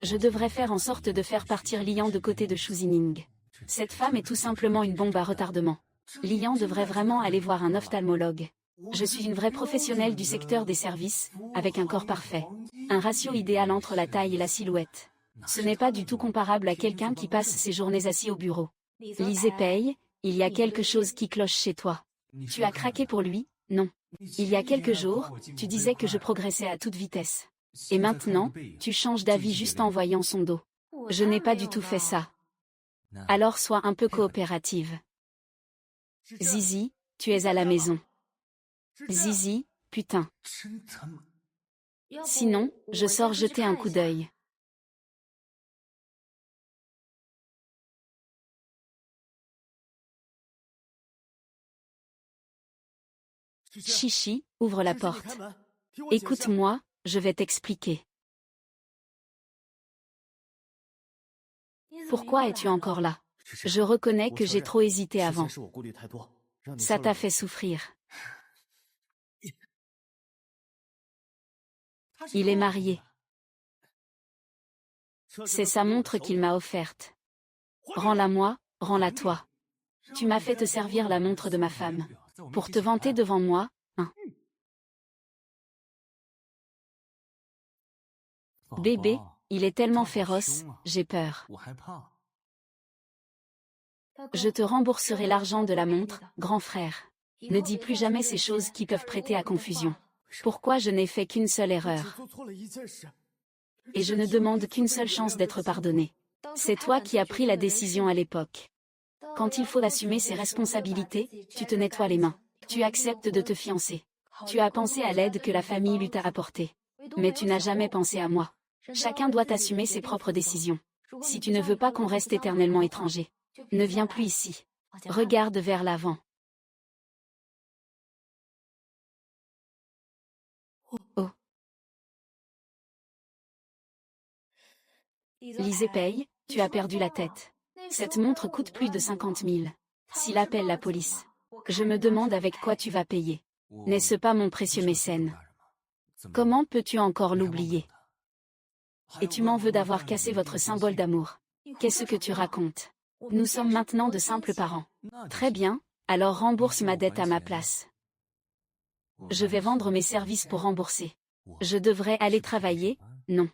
Je devrais faire en sorte de faire partir Lian de côté de Xu Zining. Cette femme est tout simplement une bombe à retardement. Lian devrait vraiment aller voir un ophtalmologue. Je suis une vraie professionnelle du secteur des services, avec un corps parfait. Un ratio idéal entre la taille et la silhouette. Ce n'est pas du tout comparable à quelqu'un qui passe ses journées assis au bureau. Lisez Pei, il y a quelque chose qui cloche chez toi. Tu as craqué pour lui, non? Il y a quelques jours, tu disais que je progressais à toute vitesse. Et maintenant, tu changes d'avis juste en voyant son dos. Je n'ai pas du tout fait ça. Alors sois un peu coopérative. Zizi, tu es à la maison. Zizi, putain. Sinon, je sors jeter un coup d'œil. Chichi, ouvre la porte. Écoute-moi, je vais t'expliquer. Pourquoi es-tu encore là? Je reconnais que j'ai trop hésité avant. Ça t'a fait souffrir. Il est marié. C'est sa montre qu'il m'a offerte. Rends-la-moi, rends-la toi. Tu m'as fait te servir la montre de ma femme. Pour te vanter devant moi, hein. Bébé, il est tellement féroce, j'ai peur. Je te rembourserai l'argent de la montre, grand frère. Ne dis plus jamais ces choses qui peuvent prêter à confusion. Pourquoi je n'ai fait qu'une seule erreur? Et je ne demande qu'une seule chance d'être pardonné. C'est toi qui as pris la décision à l'époque. Quand il faut assumer ses responsabilités, tu te nettoies les mains. Tu acceptes de te fiancer. Tu as pensé à l'aide que la famille lui t'a apportée. Mais tu n'as jamais pensé à moi. Chacun doit assumer ses propres décisions. Si tu ne veux pas qu'on reste éternellement étranger, ne viens plus ici. Regarde vers l'avant. Oh. Lisez Pei, tu as perdu la tête. Cette montre coûte plus de 50 000. S'il appelle la police, je me demande avec quoi tu vas payer. N'est-ce pas mon précieux mécène? Comment peux-tu encore l'oublier? Et tu m'en veux d'avoir cassé votre symbole d'amour. Qu'est-ce que tu racontes? Nous sommes maintenant de simples parents. Très bien, alors rembourse ma dette à ma place. Je vais vendre mes services pour rembourser. Je devrais aller travailler, non.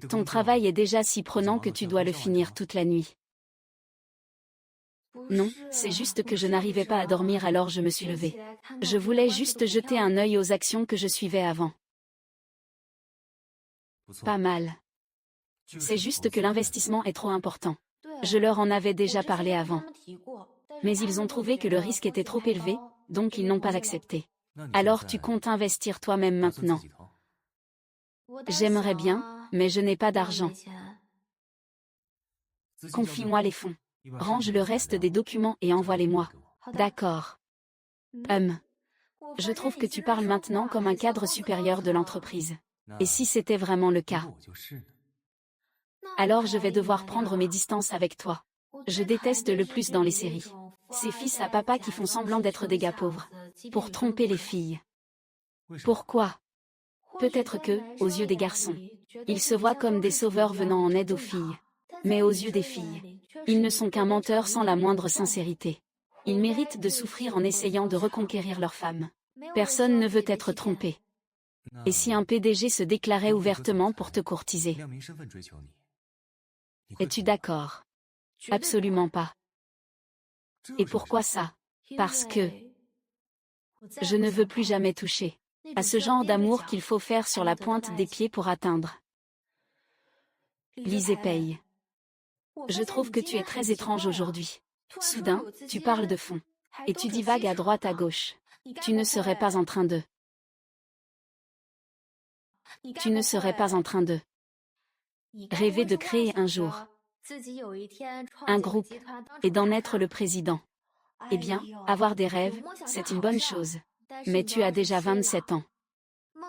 Ton travail est déjà si prenant que tu dois le finir toute la nuit. Non, c'est juste que je n'arrivais pas à dormir alors je me suis levée. Je voulais juste jeter un œil aux actions que je suivais avant. Pas mal. C'est juste que l'investissement est trop important. Je leur en avais déjà parlé avant. Mais ils ont trouvé que le risque était trop élevé, donc ils n'ont pas accepté. Alors tu comptes investir toi-même maintenant? J'aimerais bien, mais je n'ai pas d'argent. Confie-moi les fonds. Range le reste des documents et envoie-les-moi. D'accord. Je trouve que tu parles maintenant comme un cadre supérieur de l'entreprise. Et si c'était vraiment le cas? Alors je vais devoir prendre mes distances avec toi. Je déteste le plus dans les séries. Ces fils à papa qui font semblant d'être des gars pauvres. Pour tromper les filles. Pourquoi? Peut-être que, aux yeux des garçons, ils se voient comme des sauveurs venant en aide aux filles. Mais aux yeux des filles, ils ne sont qu'un menteur sans la moindre sincérité. Ils méritent de souffrir en essayant de reconquérir leur femme. Personne ne veut être trompé. Et si un PDG se déclarait ouvertement pour te courtiser? Es-tu d'accord? Absolument pas. Et pourquoi ça? Parce que je ne veux plus jamais toucher à ce genre d'amour qu'il faut faire sur la pointe des pieds pour atteindre. Lisez paye. Je trouve que tu es très étrange aujourd'hui. Soudain, tu parles de fond. Et tu divagues à droite à gauche. Tu ne serais pas en train de... Tu ne serais pas en train de... rêver de créer un jour un groupe et d'en être le président. Eh bien, avoir des rêves, c'est une bonne chose. Mais tu as déjà 27 ans.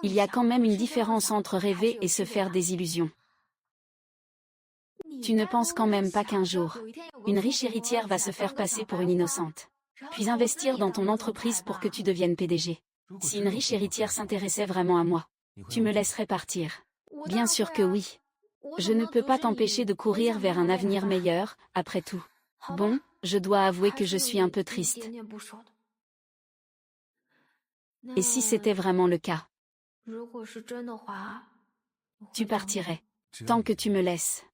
Il y a quand même une différence entre rêver et se faire des illusions. Tu ne penses quand même pas qu'un jour, une riche héritière va se faire passer pour une innocente, puis investir dans ton entreprise pour que tu deviennes PDG. Si une riche héritière s'intéressait vraiment à moi, tu me laisserais partir. Bien sûr que oui. Je ne peux pas t'empêcher de courir vers un avenir meilleur, après tout. Bon, je dois avouer que je suis un peu triste. Et si c'était vraiment le cas? Tu partirais. Tant que tu me laisses.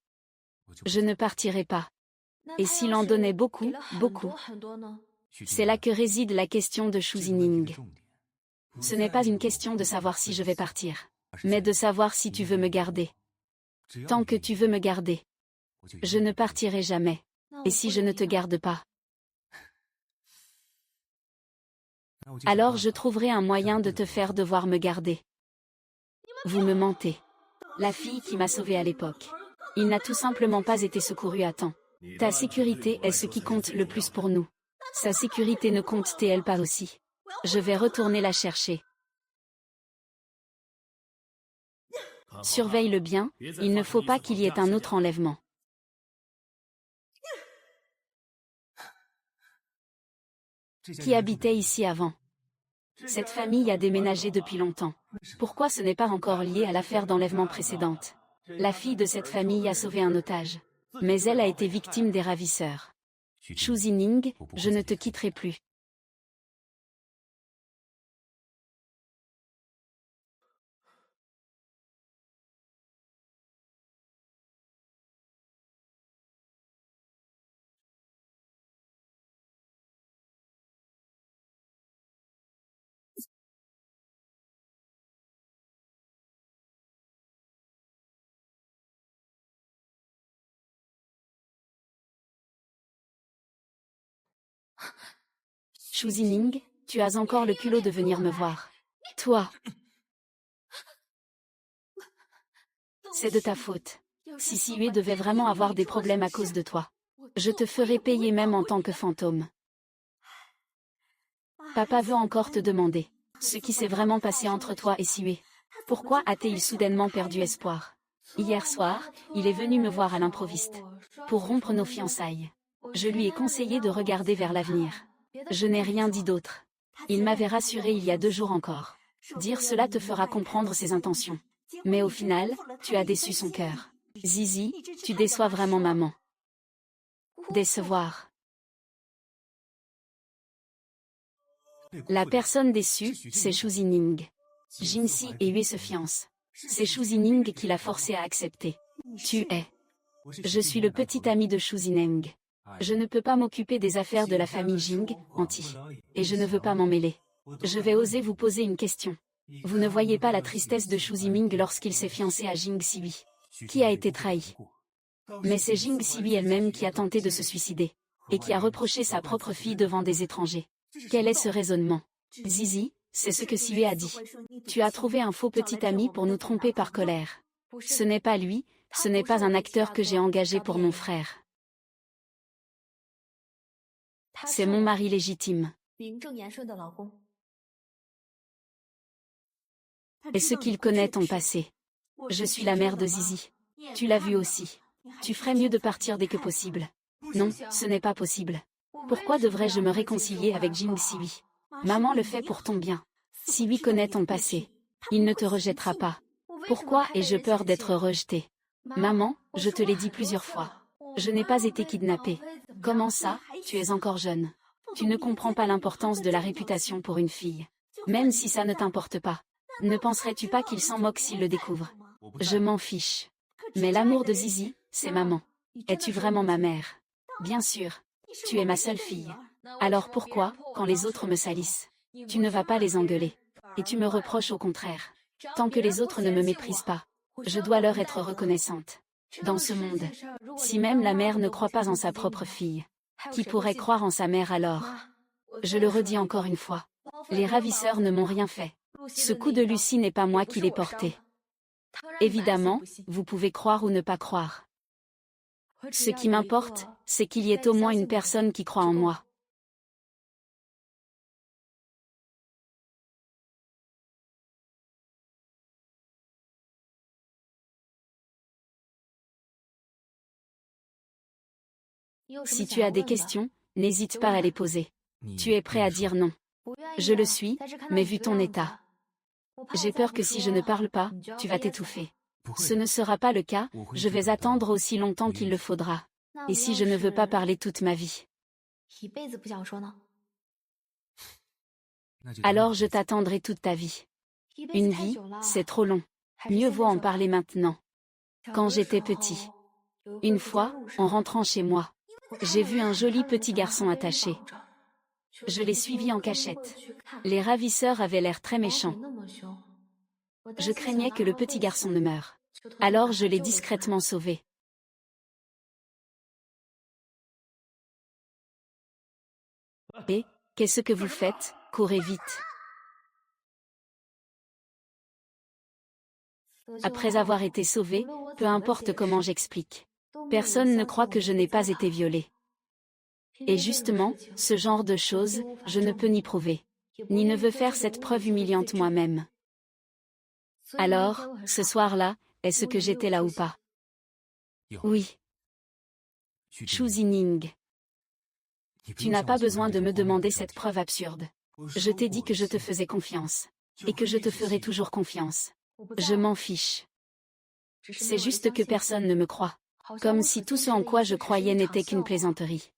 Je ne partirai pas. Et s'il en donnait beaucoup, beaucoup? C'est là que réside la question de Xu Zining. Ce n'est pas une question de savoir si je vais partir, mais de savoir si tu veux me garder. Tant que tu veux me garder, je ne partirai jamais. Et si je ne te garde pas? Alors je trouverai un moyen de te faire devoir me garder. Vous me mentez. La fille qui m'a sauvée à l'époque. Il n'a tout simplement pas été secouru à temps. Ta sécurité est ce qui compte le plus pour nous. Sa sécurité ne compte-t-elle pas aussi? Je vais retourner la chercher. Surveille-le bien, il ne faut pas qu'il y ait un autre enlèvement. Qui habitait ici avant? Cette famille a déménagé depuis longtemps. Pourquoi ce n'est pas encore lié à l'affaire d'enlèvement précédente? La fille de cette famille a sauvé un otage. Mais elle a été victime des ravisseurs. Xu Zining, je ne te quitterai plus. Xu Zining, tu as encore le culot de venir me voir. Toi. C'est de ta faute. Si Siwei devait vraiment avoir des problèmes à cause de toi, je te ferai payer même en tant que fantôme. Papa veut encore te demander ce qui s'est vraiment passé entre toi et Siwei. Pourquoi a-t-il soudainement perdu espoir? Hier soir, il est venu me voir à l'improviste pour rompre nos fiançailles. Je lui ai conseillé de regarder vers l'avenir. Je n'ai rien dit d'autre. Il m'avait rassuré il y a 2 jours encore. Dire cela te fera comprendre ses intentions. Mais au final, tu as déçu son cœur. Zizi, tu déçois vraiment maman. Décevoir. La personne déçue, c'est Xu Zining. Jinxi et Yue se fiancent. C'est Xu Zining qui l'a forcé à accepter. Tu es. Je suis le petit ami de Xu Zining. Je ne peux pas m'occuper des affaires de la famille Jing, Anti. Et je ne veux pas m'en mêler. Je vais oser vous poser une question. Vous ne voyez pas la tristesse de Xu Ziming lorsqu'il s'est fiancé à Jing Siwi, qui a été trahi. Mais c'est Jing Siwi elle-même qui a tenté de se suicider, et qui a reproché sa propre fille devant des étrangers. Quel est ce raisonnement? Zizi, c'est ce que Siwi a dit. Tu as trouvé un faux petit ami pour nous tromper par colère. Ce n'est pas lui, ce n'est pas un acteur que j'ai engagé pour mon frère. C'est mon mari légitime. Et ce qu'il connaît ton passé. Je suis la mère de Zizi. Tu l'as vu aussi. Tu ferais mieux de partir dès que possible. Non, ce n'est pas possible. Pourquoi devrais-je me réconcilier avec Jing Siwi? Maman le fait pour ton bien. Siwi connaît ton passé. Il ne te rejettera pas. Pourquoi ai-je peur d'être rejetée? Maman, je te l'ai dit plusieurs fois. Je n'ai pas été kidnappée. Comment ça, tu es encore jeune? Tu ne comprends pas l'importance de la réputation pour une fille. Même si ça ne t'importe pas. Ne penserais-tu pas qu'il s'en moque s'il le découvre? Je m'en fiche. Mais l'amour de Zizi, c'est maman. Es-tu vraiment ma mère? Bien sûr. Tu es ma seule fille. Alors pourquoi, quand les autres me salissent, tu ne vas pas les engueuler? Et tu me reproches au contraire. Tant que les autres ne me méprisent pas, je dois leur être reconnaissante. Dans ce monde, si même la mère ne croit pas en sa propre fille, qui pourrait croire en sa mère alors? Je le redis encore une fois. Les ravisseurs ne m'ont rien fait. Ce coup de Lucie n'est pas moi qui l'ai porté. Évidemment, vous pouvez croire ou ne pas croire. Ce qui m'importe, c'est qu'il y ait au moins une personne qui croit en moi. Si tu as des questions, n'hésite pas à les poser. Tu es prêt à dire non? Je le suis, mais vu ton état. J'ai peur que si je ne parle pas, tu vas t'étouffer. Ce ne sera pas le cas, je vais attendre aussi longtemps qu'il le faudra. Et si je ne veux pas parler toute ma vie? Alors je t'attendrai toute ta vie. Une vie, c'est trop long. Mieux vaut en parler maintenant. Quand j'étais petit. Une fois, en rentrant chez moi, j'ai vu un joli petit garçon attaché. Je l'ai suivi en cachette. Les ravisseurs avaient l'air très méchants. Je craignais que le petit garçon ne meure. Alors je l'ai discrètement sauvé. Et, qu'est-ce que vous faites? Courez vite. Après avoir été sauvé, peu importe comment j'explique. Personne ne croit que je n'ai pas été violée. Et justement, ce genre de choses, je ne peux ni prouver, ni ne veux faire cette preuve humiliante moi-même. Alors, ce soir-là, est-ce que j'étais là ou pas? Oui. Xu Zining. Tu n'as pas besoin de me demander cette preuve absurde. Je t'ai dit que je te faisais confiance. Et que je te ferai toujours confiance. Je m'en fiche. C'est juste que personne ne me croit. Comme si tout ce en quoi je croyais n'était qu'une plaisanterie.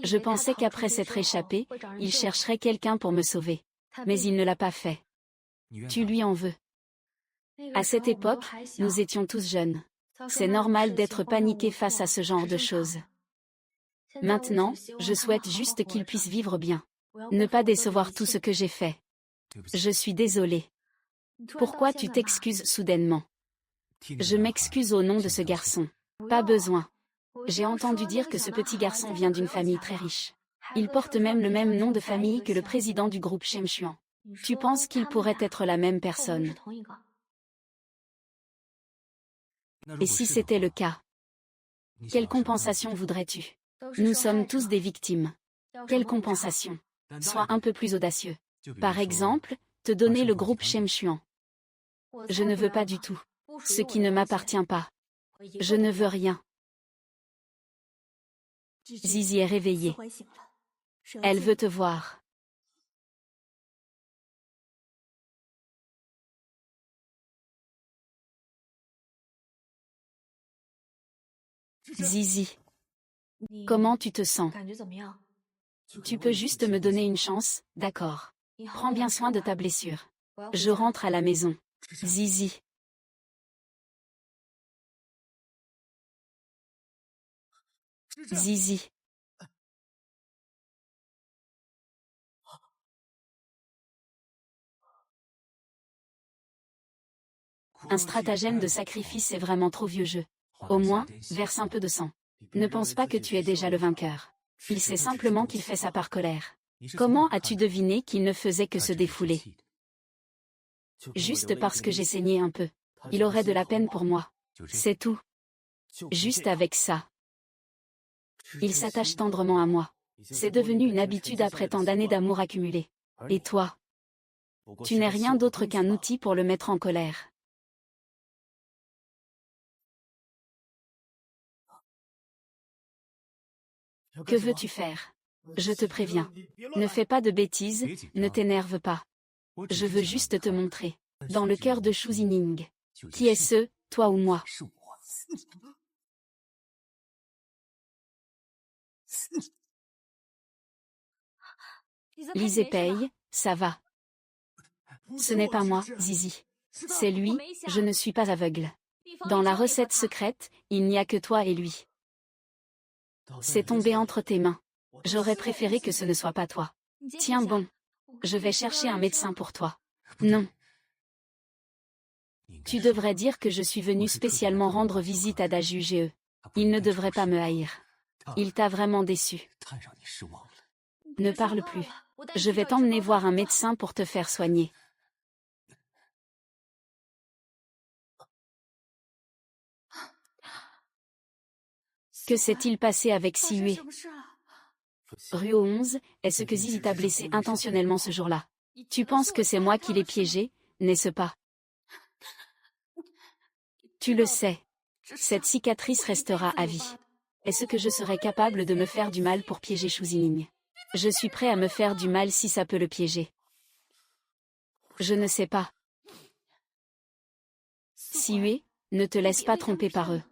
Je pensais qu'après s'être échappé, il chercherait quelqu'un pour me sauver. Mais il ne l'a pas fait. Tu lui en veux. À cette époque, nous étions tous jeunes. C'est normal d'être paniqué face à ce genre de choses. Maintenant, je souhaite juste qu'il puisse vivre bien. Ne pas décevoir tout ce que j'ai fait. Je suis désolée. Pourquoi tu t'excuses soudainement? Je m'excuse au nom de ce garçon. Pas besoin. J'ai entendu dire que ce petit garçon vient d'une famille très riche. Il porte même le même nom de famille que le président du groupe Shemchuan. Tu penses qu'il pourrait être la même personne? Et si c'était le cas? Quelle compensation voudrais-tu? Nous sommes tous des victimes. Quelle compensation? Sois un peu plus audacieux. Par exemple, te donner le groupe Shemchuan. Je ne veux pas du tout. Ce qui ne m'appartient pas. Je ne veux rien. Zizi est réveillée. Elle veut te voir. Zizi, comment tu te sens? Tu peux juste me donner une chance, d'accord? Prends bien soin de ta blessure. Je rentre à la maison. Zizi. Zizi. Un stratagème de sacrifice est vraiment trop vieux jeu. Au moins, verse un peu de sang. Ne pense pas que tu es déjà le vainqueur. Il sait simplement qu'il fait ça par colère. Comment as-tu deviné qu'il ne faisait que se défouler? Juste parce que j'ai saigné un peu. Il aurait de la peine pour moi. C'est tout. Juste avec ça. Il s'attache tendrement à moi. C'est devenu une habitude après tant d'années d'amour accumulé. Et toi? Tu n'es rien d'autre qu'un outil pour le mettre en colère. Que veux-tu faire? Je te préviens. Ne fais pas de bêtises, ne t'énerve pas. Je veux juste te montrer. Dans le cœur de Xu Zining. Qui est ce, toi ou moi? Lisez paye, ça va. Ce n'est pas moi, Zizi. C'est lui, je ne suis pas aveugle. Dans la recette secrète, il n'y a que toi et lui. C'est tombé entre tes mains. J'aurais préféré que ce ne soit pas toi. Tiens bon. Je vais chercher un médecin pour toi. Non. Tu devrais dire que je suis venu spécialement rendre visite à Daju. Il ne devrait pas me haïr. Il t'a vraiment déçu. Ne parle plus. Je vais t'emmener voir un médecin pour te faire soigner. Que s'est-il passé avec Siue? Rue 11, est-ce que Zizi t'a blessé intentionnellement ce jour-là? Tu penses que c'est moi qui l'ai piégé, n'est-ce pas? Tu le sais. Cette cicatrice restera à vie. Est-ce que je serais capable de me faire du mal pour piéger Shuzining? Je suis prêt à me faire du mal si ça peut le piéger. Je ne sais pas. Siue, ne te laisse pas tromper par eux.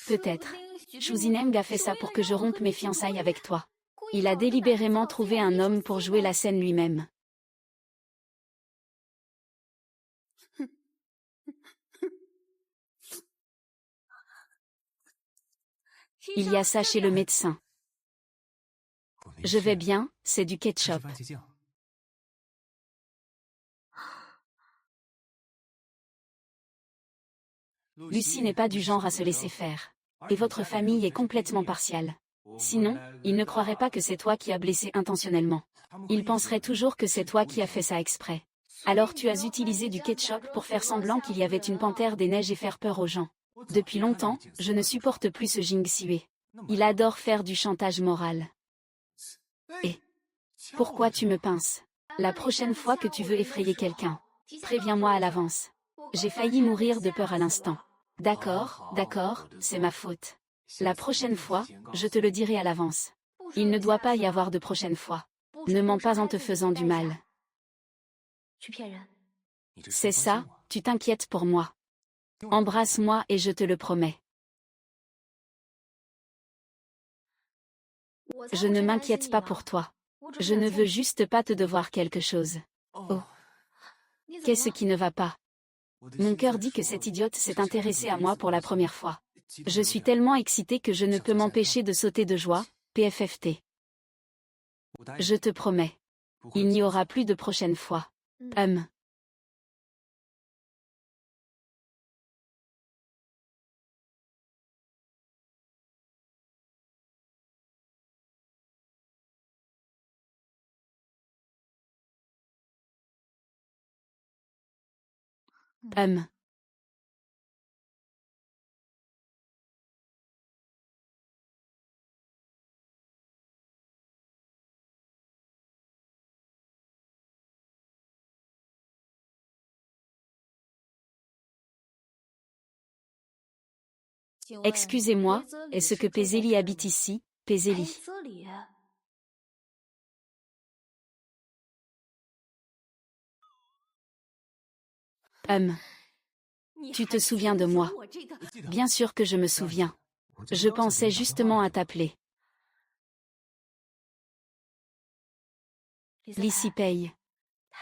Peut-être. Shuzining a fait ça pour que je rompe mes fiançailles avec toi. Il a délibérément trouvé un homme pour jouer la scène lui-même. Il y a ça chez le médecin. Je vais bien, c'est du ketchup. Lucie n'est pas du genre à se laisser faire. Et votre famille est complètement partiale. Sinon, il ne croirait pas que c'est toi qui as blessé intentionnellement. Il penserait toujours que c'est toi qui as fait ça exprès. Alors tu as utilisé du ketchup pour faire semblant qu'il y avait une panthère des neiges et faire peur aux gens. Depuis longtemps, je ne supporte plus ce Jing Siue. Il adore faire du chantage moral. Et pourquoi tu me pinces? La prochaine fois que tu veux effrayer quelqu'un, préviens-moi à l'avance. J'ai failli mourir de peur à l'instant. D'accord, d'accord, c'est ma faute. La prochaine fois, je te le dirai à l'avance. Il ne doit pas y avoir de prochaine fois. Ne mens pas en te faisant du mal. C'est ça, tu t'inquiètes pour moi. Embrasse-moi et je te le promets. Je ne m'inquiète pas pour toi. Je ne veux juste pas te devoir quelque chose. Oh. Qu'est-ce qui ne va pas? Mon cœur dit que cette idiote s'est intéressée à moi pour la première fois. Je suis tellement excitée que je ne peux m'empêcher de sauter de joie, PFFT. Je te promets. Il n'y aura plus de prochaine fois. Excusez-moi, est-ce que Pézélie habite ici, Pézélie? Tu te souviens de moi? Bien sûr que je me souviens. Je pensais justement à t'appeler. Lissy paye.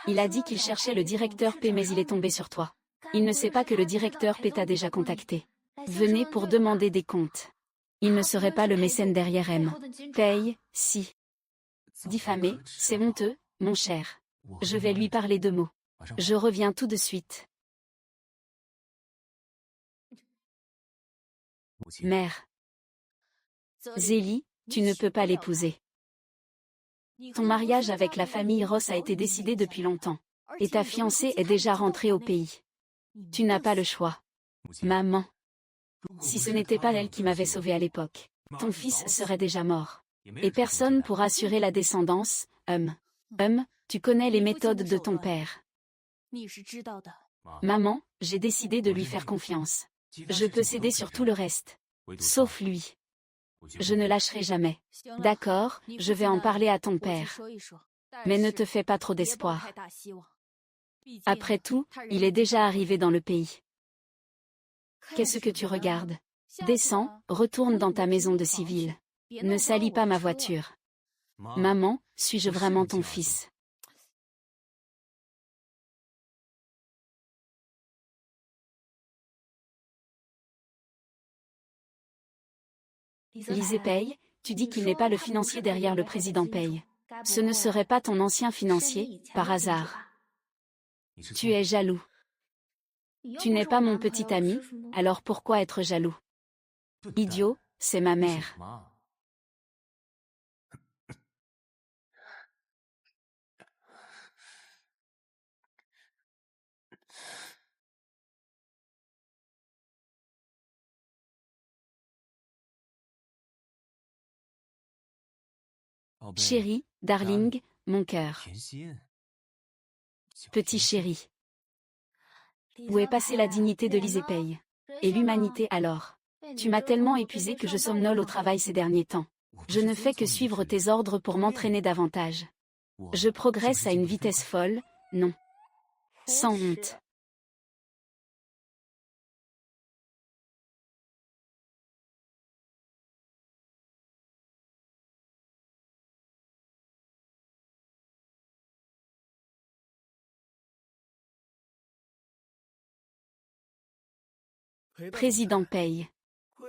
Il a dit qu'il cherchait le directeur P mais il est tombé sur toi. Il ne sait pas que le directeur P t'a déjà contacté. Venez pour demander des comptes. Il ne serait pas le mécène derrière M. Paye, si. Diffamé, c'est honteux, mon cher. Je vais lui parler de mots. Je reviens tout de suite. Mère. Zélie, tu ne peux pas l'épouser. Ton mariage avec la famille Ross a été décidé depuis longtemps. Et ta fiancée est déjà rentrée au pays. Tu n'as pas le choix. Maman. Si ce n'était pas elle qui m'avait sauvé à l'époque, ton fils serait déjà mort. Et personne pour assurer la descendance, tu connais les méthodes de ton père. Maman, j'ai décidé de lui faire confiance. Je peux céder sur tout le reste. Sauf lui. Je ne lâcherai jamais. D'accord, je vais en parler à ton père. Mais ne te fais pas trop d'espoir. Après tout, il est déjà arrivé dans le pays. Qu'est-ce que tu regardes? Descends, retourne dans ta maison de civil. Ne salis pas ma voiture. Maman, suis-je vraiment ton fils? Lise Pei, tu dis qu'il n'est pas le financier derrière le président Pei. Ce ne serait pas ton ancien financier, par hasard. Tu es jaloux. Tu n'es pas mon petit ami, alors pourquoi être jaloux? Idiot, c'est ma mère. Chérie, darling, mon cœur. Petit chéri. Où est passée la dignité de Lise Pei? Et l'humanité alors? Tu m'as tellement épuisé que je somnole au travail ces derniers temps. Je ne fais que suivre tes ordres pour m'entraîner davantage. Je progresse à une vitesse folle, non. Sans honte. Président Pei.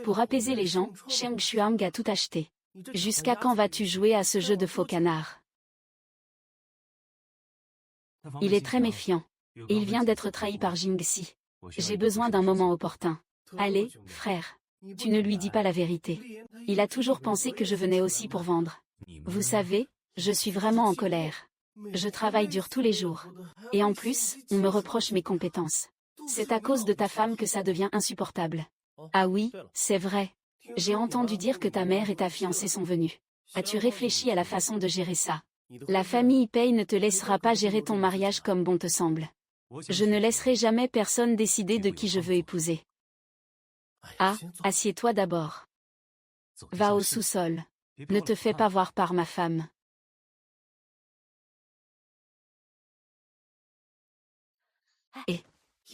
Pour apaiser les gens, Cheng Xuang a tout acheté. Jusqu'à quand vas-tu jouer à ce jeu de faux canard? Il est très méfiant. Et il vient d'être trahi par Jingxi. J'ai besoin d'un moment opportun. Allez, frère. Tu ne lui dis pas la vérité. Il a toujours pensé que je venais aussi pour vendre. Vous savez, je suis vraiment en colère. Je travaille dur tous les jours. Et en plus, on me reproche mes compétences. C'est à cause de ta femme que ça devient insupportable. Ah oui, c'est vrai. J'ai entendu dire que ta mère et ta fiancée sont venues. As-tu réfléchi à la façon de gérer ça? La famille Pei ne te laissera pas gérer ton mariage comme bon te semble. Je ne laisserai jamais personne décider de qui je veux épouser. Ah, assieds-toi d'abord. Va au sous-sol. Ne te fais pas voir par ma femme. Et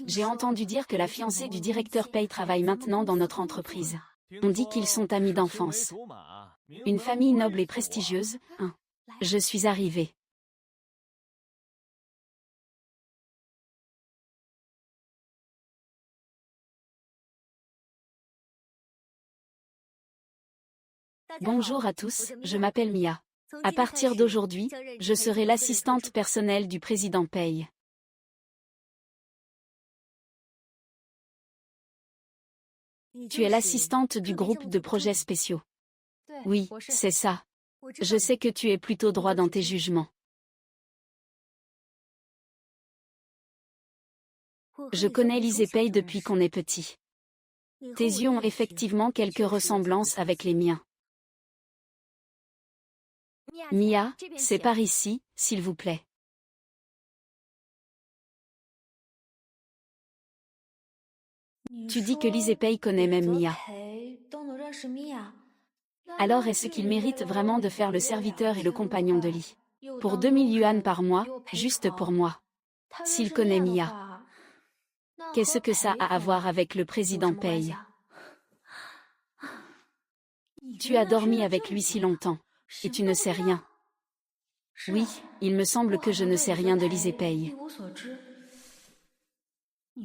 j'ai entendu dire que la fiancée du directeur Pei travaille maintenant dans notre entreprise. On dit qu'ils sont amis d'enfance. Une famille noble et prestigieuse, hein. Je suis arrivée. Bonjour à tous, je m'appelle Mia. À partir d'aujourd'hui, je serai l'assistante personnelle du président Pei. Tu es l'assistante du groupe de projets spéciaux. Oui, c'est ça. Je sais que tu es plutôt droit dans tes jugements. Je connais Lise Pei depuis qu'on est petit. Tes yeux ont effectivement quelques ressemblances avec les miens. Mia, c'est par ici, s'il vous plaît. Tu dis que Lise Pei connaît même Mia. Alors est-ce qu'il mérite vraiment de faire le serviteur et le compagnon de lit? Pour 2000 yuan par mois, juste pour moi. S'il connaît Mia. Qu'est-ce que ça a à voir avec le président Pei? Tu as dormi avec lui si longtemps. Et tu ne sais rien. Oui, il me semble que je ne sais rien de Lise Pei.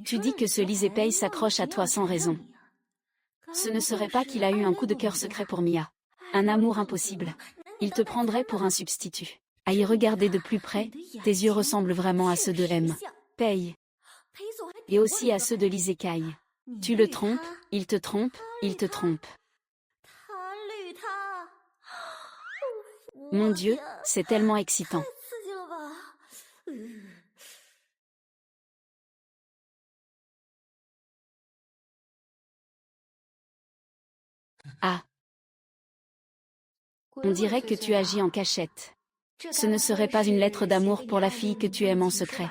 Tu dis que ce Lise Pei s'accroche à toi sans raison. Ce ne serait pas qu'il a eu un coup de cœur secret pour Mia. Un amour impossible. Il te prendrait pour un substitut. À y regarder de plus près, tes yeux ressemblent vraiment à ceux de M. Pei. Et aussi à ceux de Lise Kai. Tu le trompes, il te trompe, il te trompe. Mon Dieu, c'est tellement excitant. Ah. On dirait que tu agis en cachette. Ce ne serait pas une lettre d'amour pour la fille que tu aimes en secret.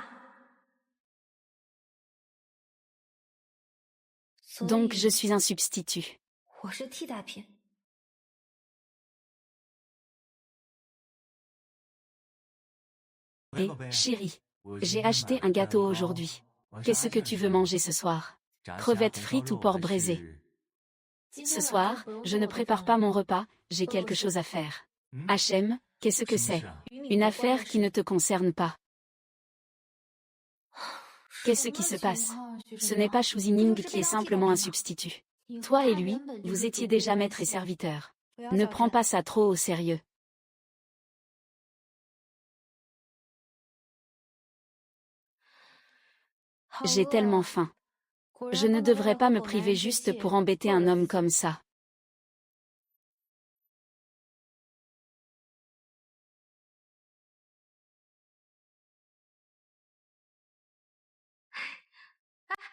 Donc je suis un substitut. Et, chérie, j'ai acheté un gâteau aujourd'hui. Qu'est-ce que tu veux manger ce soir? Crevettes frites ou porc braisé? Ce soir, je ne prépare pas mon repas, j'ai quelque chose à faire. HM, qu'est-ce que c'est? Une affaire qui ne te concerne pas. Qu'est-ce qui se passe? Ce n'est pas Shu Zining qui est simplement un substitut. Toi et lui, vous étiez déjà maître et serviteur. Ne prends pas ça trop au sérieux. J'ai tellement faim. Je ne devrais pas me priver juste pour embêter un homme comme ça.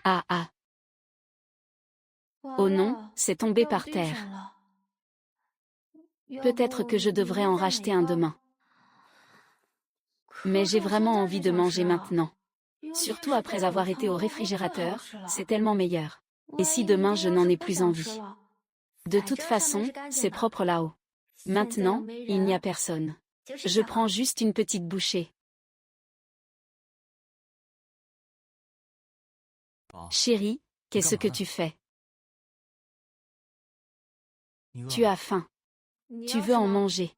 Ah ah. Oh non, c'est tombé par terre. Peut-être que je devrais en racheter un demain. Mais j'ai vraiment envie de manger maintenant. Surtout après avoir été au réfrigérateur, c'est tellement meilleur. Et si demain je n'en ai plus envie? De toute façon, c'est propre là-haut. Maintenant, il n'y a personne. Je prends juste une petite bouchée. Chérie, qu'est-ce que tu fais? Tu as faim. Tu veux en manger?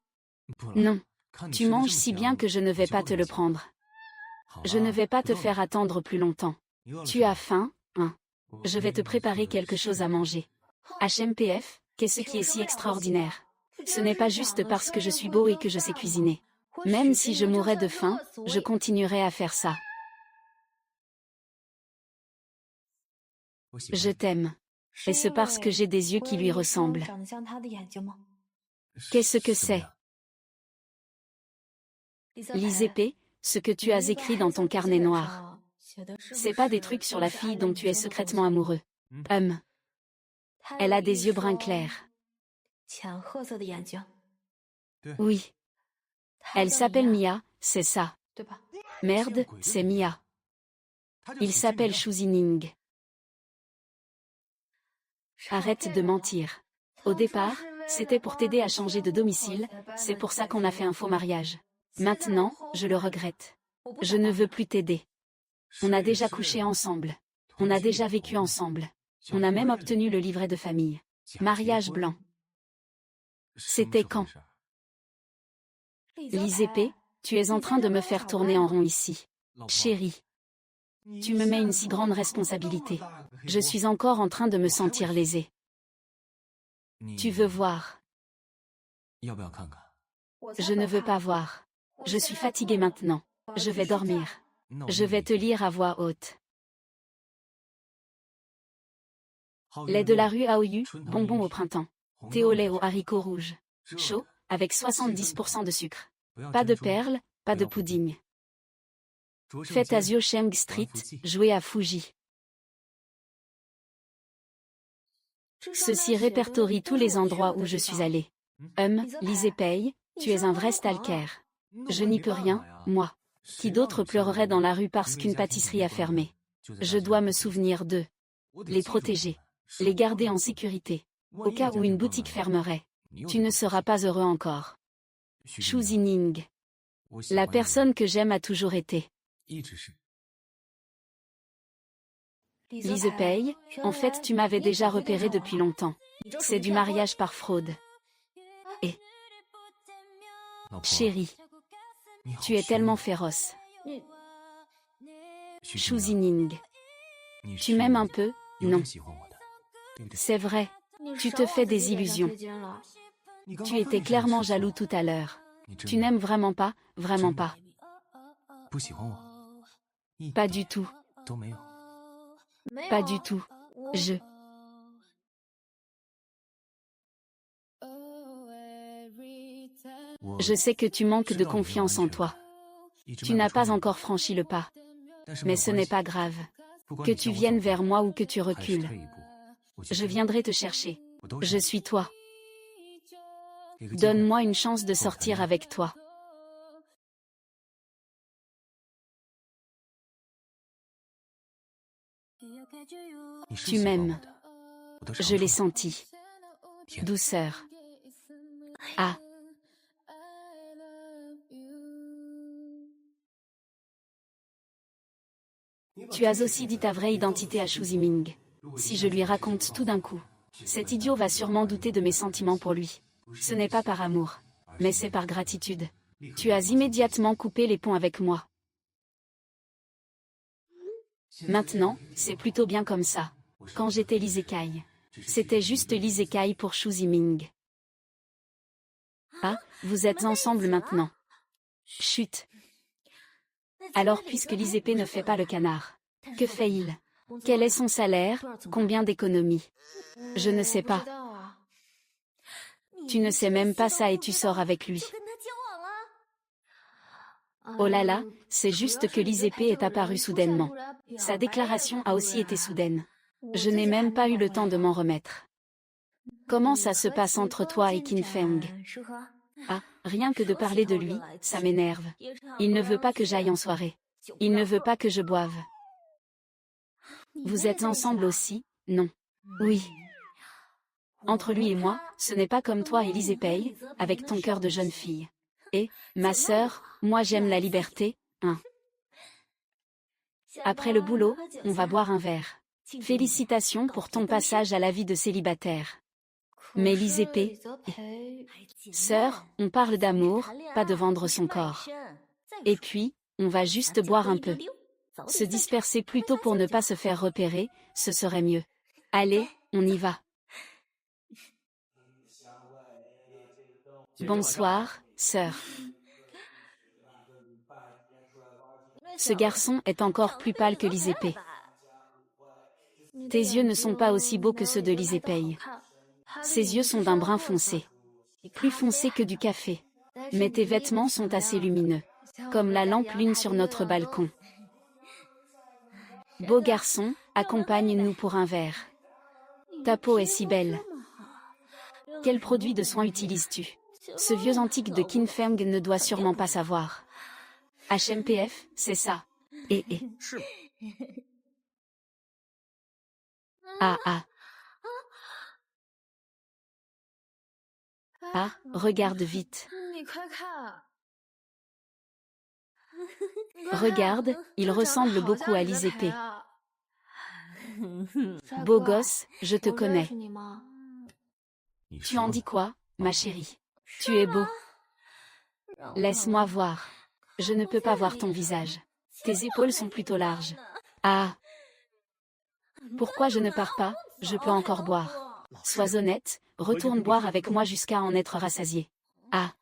Non. Tu manges si bien que je ne vais pas te le prendre. Je ne vais pas te faire attendre plus longtemps. Tu as faim, hein? Je vais te préparer quelque chose à manger. HMPF, qu'est-ce qui est si extraordinaire? Ce n'est pas juste parce que je suis beau et que je sais cuisiner. Même si je mourais de faim, je continuerai à faire ça. Je t'aime. Et c'est parce que j'ai des yeux qui lui ressemblent. Qu'est-ce que c'est? L'IZP, ce que tu as écrit dans ton carnet noir. C'est pas des trucs sur la fille dont tu es secrètement amoureux. Elle a des yeux brun clair. Oui. Elle s'appelle Mia, c'est ça. Merde, c'est Mia. Il s'appelle Shu Zining. Arrête de mentir. Au départ, c'était pour t'aider à changer de domicile, c'est pour ça qu'on a fait un faux mariage. Maintenant, je le regrette. Je ne veux plus t'aider. On a déjà couché ensemble. On a déjà vécu ensemble. On a même obtenu le livret de famille. Mariage blanc. C'était quand? L'IZP, tu es en train de me faire tourner en rond ici. Chérie. Tu me mets une si grande responsabilité. Je suis encore en train de me sentir lésée. Tu veux voir? Je ne veux pas voir. Je suis fatiguée maintenant. Je vais dormir. Je vais te lire à voix haute. Lait de la rue Aoyu, bonbons au printemps. Thé au lait aux haricots rouges. Chaud, avec 70% de sucre. Pas de perles, pas de pudding. Faites à Ziosheng Street, jouez à Fuji. Ceci répertorie tous les endroits où je suis allée. L'IZP, tu es un vrai stalker. Je n'y peux rien, moi. Qui d'autre pleurerait dans la rue parce qu'une pâtisserie a fermé? Je dois me souvenir d'eux. Les protéger. Les garder en sécurité. Au cas où une boutique fermerait. Tu ne seras pas heureux encore. Shu Zining. La personne que j'aime a toujours été. L'IZP, en fait tu m'avais déjà repéré depuis longtemps. C'est du mariage par fraude. Et... Chérie. Tu es tellement féroce. Shu Zining. Tu m'aimes un peu, non? C'est vrai. Tu te fais des illusions. Tu étais clairement jaloux tout à l'heure. Tu n'aimes vraiment pas, vraiment pas. Pas du tout. Pas du tout. Je sais que tu manques de confiance en toi. Tu n'as pas encore franchi le pas. Mais ce n'est pas grave. Que tu viennes vers moi ou que tu recules. Je viendrai te chercher. Je suis toi. Donne-moi une chance de sortir avec toi. Tu m'aimes. Je l'ai senti. Douceur. Ah. Tu as aussi dit ta vraie identité à Shu Zining. Si je lui raconte tout d'un coup, cet idiot va sûrement douter de mes sentiments pour lui. Ce n'est pas par amour, mais c'est par gratitude. Tu as immédiatement coupé les ponts avec moi. Maintenant, c'est plutôt bien comme ça. Quand j'étais l'Isekai, C'était juste l'isekai pour Shu Ziming. Ah, vous êtes ensemble maintenant. Chut. Alors puisque l'ISEP ne fait pas le canard, que fait-il? Quel est son salaire? Combien d'économies? Je ne sais pas. Tu ne sais même pas ça et tu sors avec lui. Oh là là, c'est juste que l'ISEP est apparu soudainement. Sa déclaration a aussi été soudaine. Je n'ai même pas eu le temps de m'en remettre. Comment ça se passe entre toi et Qin Feng? Ah, rien que de parler de lui, ça m'énerve. Il ne veut pas que j'aille en soirée. Il ne veut pas que je boive. Vous êtes ensemble aussi? Non. Oui. Entre lui et moi, ce n'est pas comme toi et Lisepei, avec ton cœur de jeune fille. Et, ma sœur, moi j'aime la liberté, hein. Après le boulot, on va boire un verre. Félicitations pour ton passage à la vie de célibataire. Mais Lisepei, sœur, on parle d'amour, pas de vendre son corps. Et puis, on va juste boire un peu. Se disperser plutôt pour ne pas se faire repérer, ce serait mieux. Allez, on y va. Bonsoir, sœur. Ce garçon est encore plus pâle que l'Isepei. Tes yeux ne sont pas aussi beaux que ceux de l'Isepei. Ses yeux sont d'un brun foncé. Plus foncé que du café. Mais tes vêtements sont assez lumineux. Comme la lampe lune sur notre balcon. Beau garçon, accompagne-nous pour un verre. Ta peau est si belle. Quel produit de soin utilises-tu? Ce vieux antique de Qin Feng ne doit sûrement pas savoir. HMPF, c'est ça. Et. Ah ah. Ah, regarde vite. Regarde, il ressemble beaucoup à l'Isepei. Beau gosse, je te connais. Tu en dis quoi, ma chérie? Tu es beau. Laisse-moi voir. Je ne peux pas voir ton visage. Tes épaules sont plutôt larges. Ah. Pourquoi je ne pars pas? Je peux encore boire. Sois honnête, retourne boire avec moi jusqu'à en être rassasié. Ah.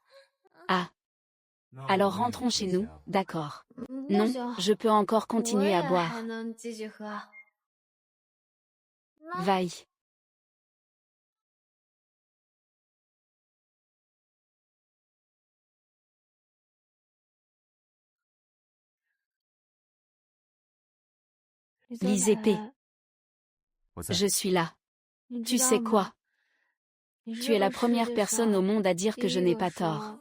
Ah. Alors rentrons chez nous, d'accord. Non, je peux encore continuer à boire. Vaille. L'Isepei. Je suis là. Tu sais quoi? Tu es la première personne au monde à dire que je n'ai pas tort.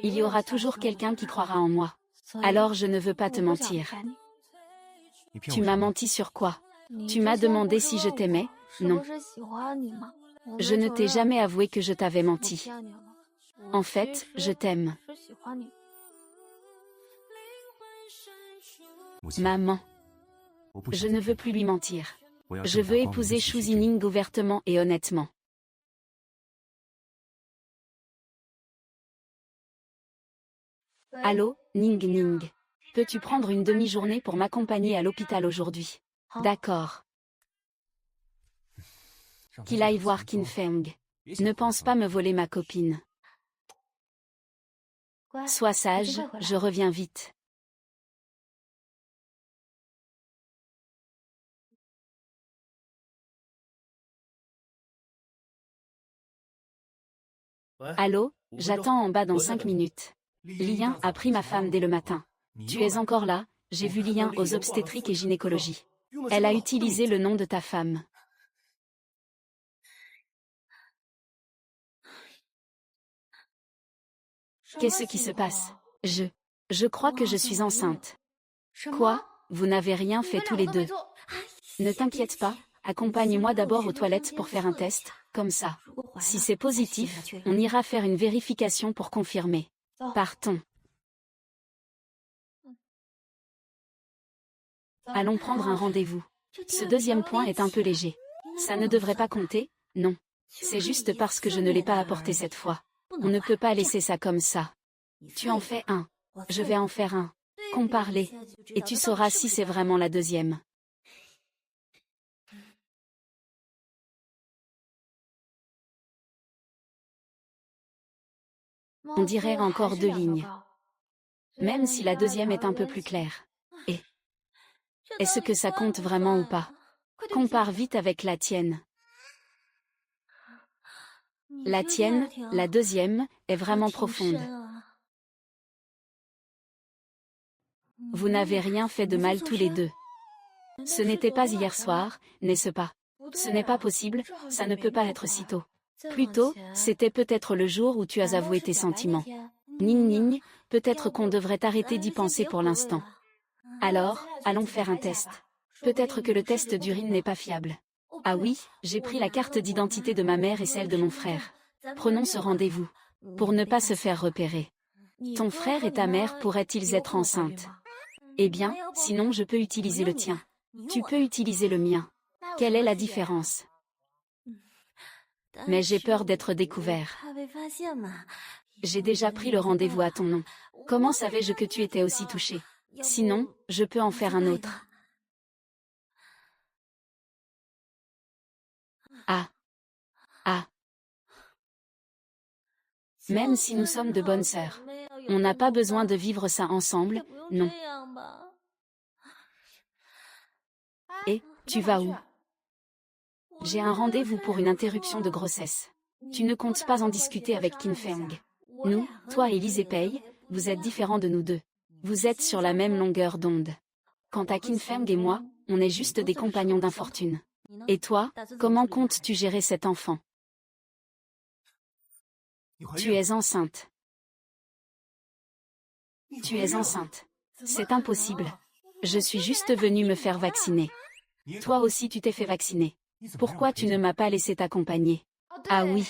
Il y aura toujours quelqu'un qui croira en moi. Alors je ne veux pas te mentir. Tu m'as menti sur quoi? Tu m'as demandé si je t'aimais? Non. Je ne t'ai jamais avoué que je t'avais menti. En fait, je t'aime. Maman. Je ne veux plus lui mentir. Je veux épouser Shu Zining ouvertement et honnêtement. Allô, Ning Ning. Peux-tu prendre une demi-journée pour m'accompagner à l'hôpital aujourd'hui? D'accord. Qu'il aille voir Qin Feng. Ne pense pas me voler ma copine. Sois sage, je reviens vite. Allô, j'attends en bas dans 5 minutes. Lian a pris ma femme dès le matin. Tu es encore là? J'ai vu Lian aux obstétriques et gynécologie. Elle a utilisé le nom de ta femme. Qu'est-ce qui se passe? Je crois que je suis enceinte. Quoi? Vous n'avez rien fait tous les deux. Ne t'inquiète pas, accompagne-moi d'abord aux toilettes pour faire un test, comme ça. Si c'est positif, on ira faire une vérification pour confirmer. Partons. Allons prendre un rendez-vous. Ce deuxième point est un peu léger. Ça ne devrait pas compter, non. C'est juste parce que je ne l'ai pas apporté cette fois. On ne peut pas laisser ça comme ça. Tu en fais un. Je vais en faire un. Compare-les. Et tu sauras si c'est vraiment la deuxième. On dirait encore 2 lignes. Même si la deuxième est un peu plus claire. Et est-ce que ça compte vraiment ou pas? Compare vite avec la tienne. La tienne, la deuxième, est vraiment profonde. Vous n'avez rien fait de mal tous les deux. Ce n'était pas hier soir, n'est-ce pas? Ce n'est pas possible, ça ne peut pas être si tôt. Plutôt, c'était peut-être le jour où tu as avoué tes sentiments. Ning ning, peut-être qu'on devrait arrêter d'y penser pour l'instant. Alors, allons faire un test. Peut-être que le test d'urine n'est pas fiable. Ah oui, j'ai pris la carte d'identité de ma mère et celle de mon frère. Prenons ce rendez-vous. Pour ne pas se faire repérer. Ton frère et ta mère pourraient-ils être enceintes? Eh bien, sinon je peux utiliser le tien. Tu peux utiliser le mien. Quelle est la différence? Mais j'ai peur d'être découvert. J'ai déjà pris le rendez-vous à ton nom. Comment savais-je que tu étais aussi touché? Sinon, je peux en faire un autre. Ah. Ah. Même si nous sommes de bonnes sœurs. On n'a pas besoin de vivre ça ensemble, non. Et, tu vas où? J'ai un rendez-vous pour une interruption de grossesse. Tu ne comptes pas en discuter avec Qin Feng. Nous, toi et Lise Pei, vous êtes différents de nous deux. Vous êtes sur la même longueur d'onde. Quant à Qin Feng et moi, on est juste des compagnons d'infortune. Et toi, comment comptes-tu gérer cet enfant? Tu es enceinte. Tu es enceinte. C'est impossible. Je suis juste venue me faire vacciner. Toi aussi tu t'es fait vacciner. Pourquoi tu ne m'as pas laissé t'accompagner? Ah oui.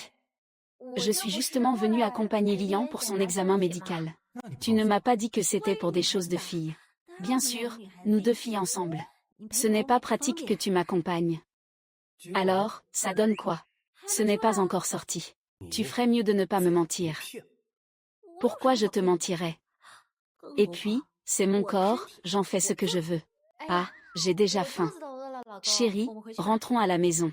Je suis justement venue accompagner Lian pour son examen médical. Tu ne m'as pas dit que c'était pour des choses de filles. Bien sûr, nous deux filles ensemble. Ce n'est pas pratique que tu m'accompagnes. Alors, ça donne quoi? Ce n'est pas encore sorti. Tu ferais mieux de ne pas me mentir. Pourquoi je te mentirais? Et puis, c'est mon corps, j'en fais ce que je veux. Ah, j'ai déjà faim. Chérie, rentrons à la maison.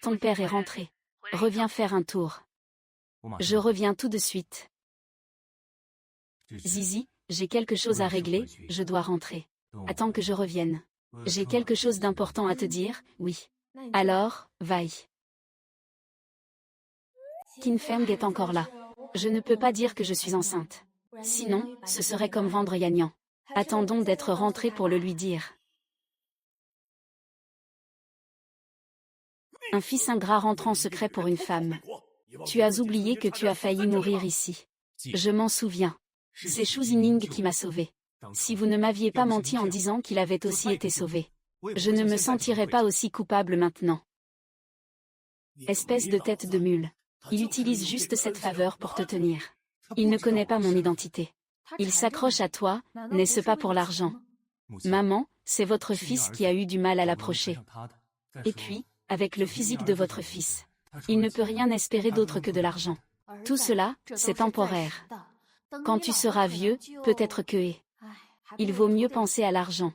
Ton père est rentré. Reviens faire un tour. Je reviens tout de suite. Zizi, j'ai quelque chose à régler, je dois rentrer. Attends que je revienne. J'ai quelque chose d'important à te dire, oui. Alors, vaille. Qin Feng est encore là. Je ne peux pas dire que je suis enceinte. Sinon, ce serait comme vendre Yanyan. Attendons d'être rentré pour le lui dire. Un fils ingrat rentre en secret pour une femme. Tu as oublié que tu as failli mourir ici. Je m'en souviens. C'est Shu Zining qui m'a sauvé. Si vous ne m'aviez pas menti en disant qu'il avait aussi été sauvé, je ne me sentirais pas aussi coupable maintenant. Espèce de tête de mule. Il utilise juste cette faveur pour te tenir. Il ne connaît pas mon identité. Il s'accroche à toi, n'est-ce pas pour l'argent? Maman, c'est votre fils qui a eu du mal à l'approcher. Et puis, avec le physique de votre fils, il ne peut rien espérer d'autre que de l'argent. Tout cela, c'est temporaire. Quand tu seras vieux, peut-être que il vaut mieux penser à l'argent.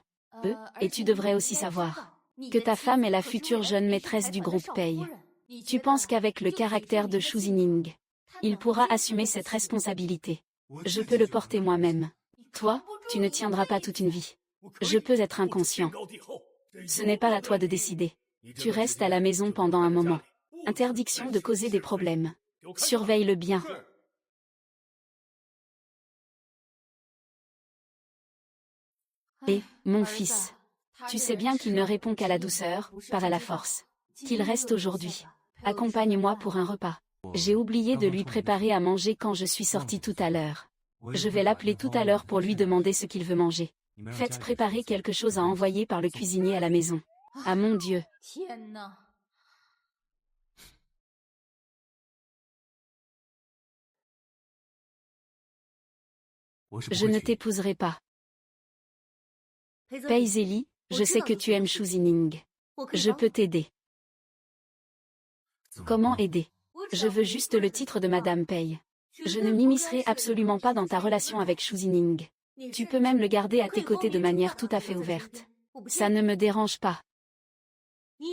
Et tu devrais aussi savoir que ta femme est la future jeune maîtresse du groupe Pei. Tu penses qu'avec le caractère de Shu Zining, il pourra assumer cette responsabilité. Je peux le porter moi-même. Toi, tu ne tiendras pas toute une vie. Je peux être inconscient. Ce n'est pas à toi de décider. Tu restes à la maison pendant un moment. Interdiction de causer des problèmes. Surveille-le bien. Et, mon fils, tu sais bien qu'il ne répond qu'à la douceur, pas à la force. Qu'il reste aujourd'hui. Accompagne-moi pour un repas. J'ai oublié de lui préparer à manger quand je suis sortie tout à l'heure. Je vais l'appeler tout à l'heure pour lui demander ce qu'il veut manger. Faites préparer quelque chose à envoyer par le cuisinier à la maison. Ah mon Dieu. Je ne t'épouserai pas. Pei Zeli, je sais que tu aimes Shu Zining. Je peux t'aider. Comment aider? Je veux juste le titre de Madame Pei. Je ne m'immiscerai absolument pas dans ta relation avec Shu Zining. Tu peux même le garder à tes côtés de manière tout à fait ouverte. Ça ne me dérange pas.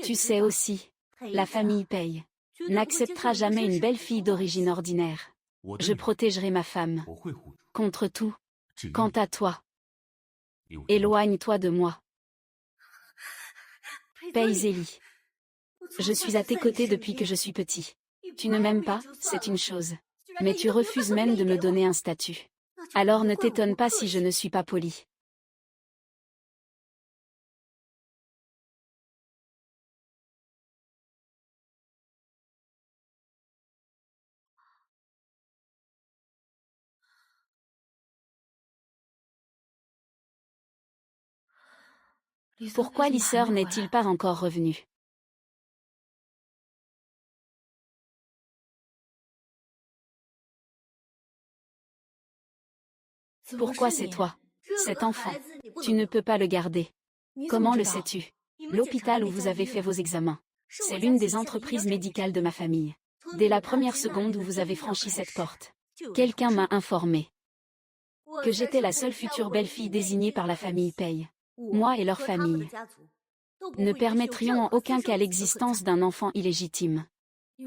Tu sais aussi, la famille paye. N'acceptera jamais une belle fille d'origine ordinaire. Je protégerai ma femme. Contre tout. Quant à toi, éloigne-toi de moi. Paye Zélie. Je suis à tes côtés depuis que je suis petit. Tu ne m'aimes pas, c'est une chose. Mais tu refuses même de me donner un statut. Alors ne t'étonne pas si je ne suis pas polie. Pourquoi Lisseur n'est-il pas encore revenu? Pourquoi c'est toi? Cet enfant. Tu ne peux pas le garder. Comment le sais-tu? L'hôpital où vous avez fait vos examens. C'est l'une des entreprises médicales de ma famille. Dès la première seconde où vous avez franchi cette porte, quelqu'un m'a informé que j'étais la seule future belle-fille désignée par la famille Paye. Moi et leur famille ne permettrions en aucun cas l'existence d'un enfant illégitime.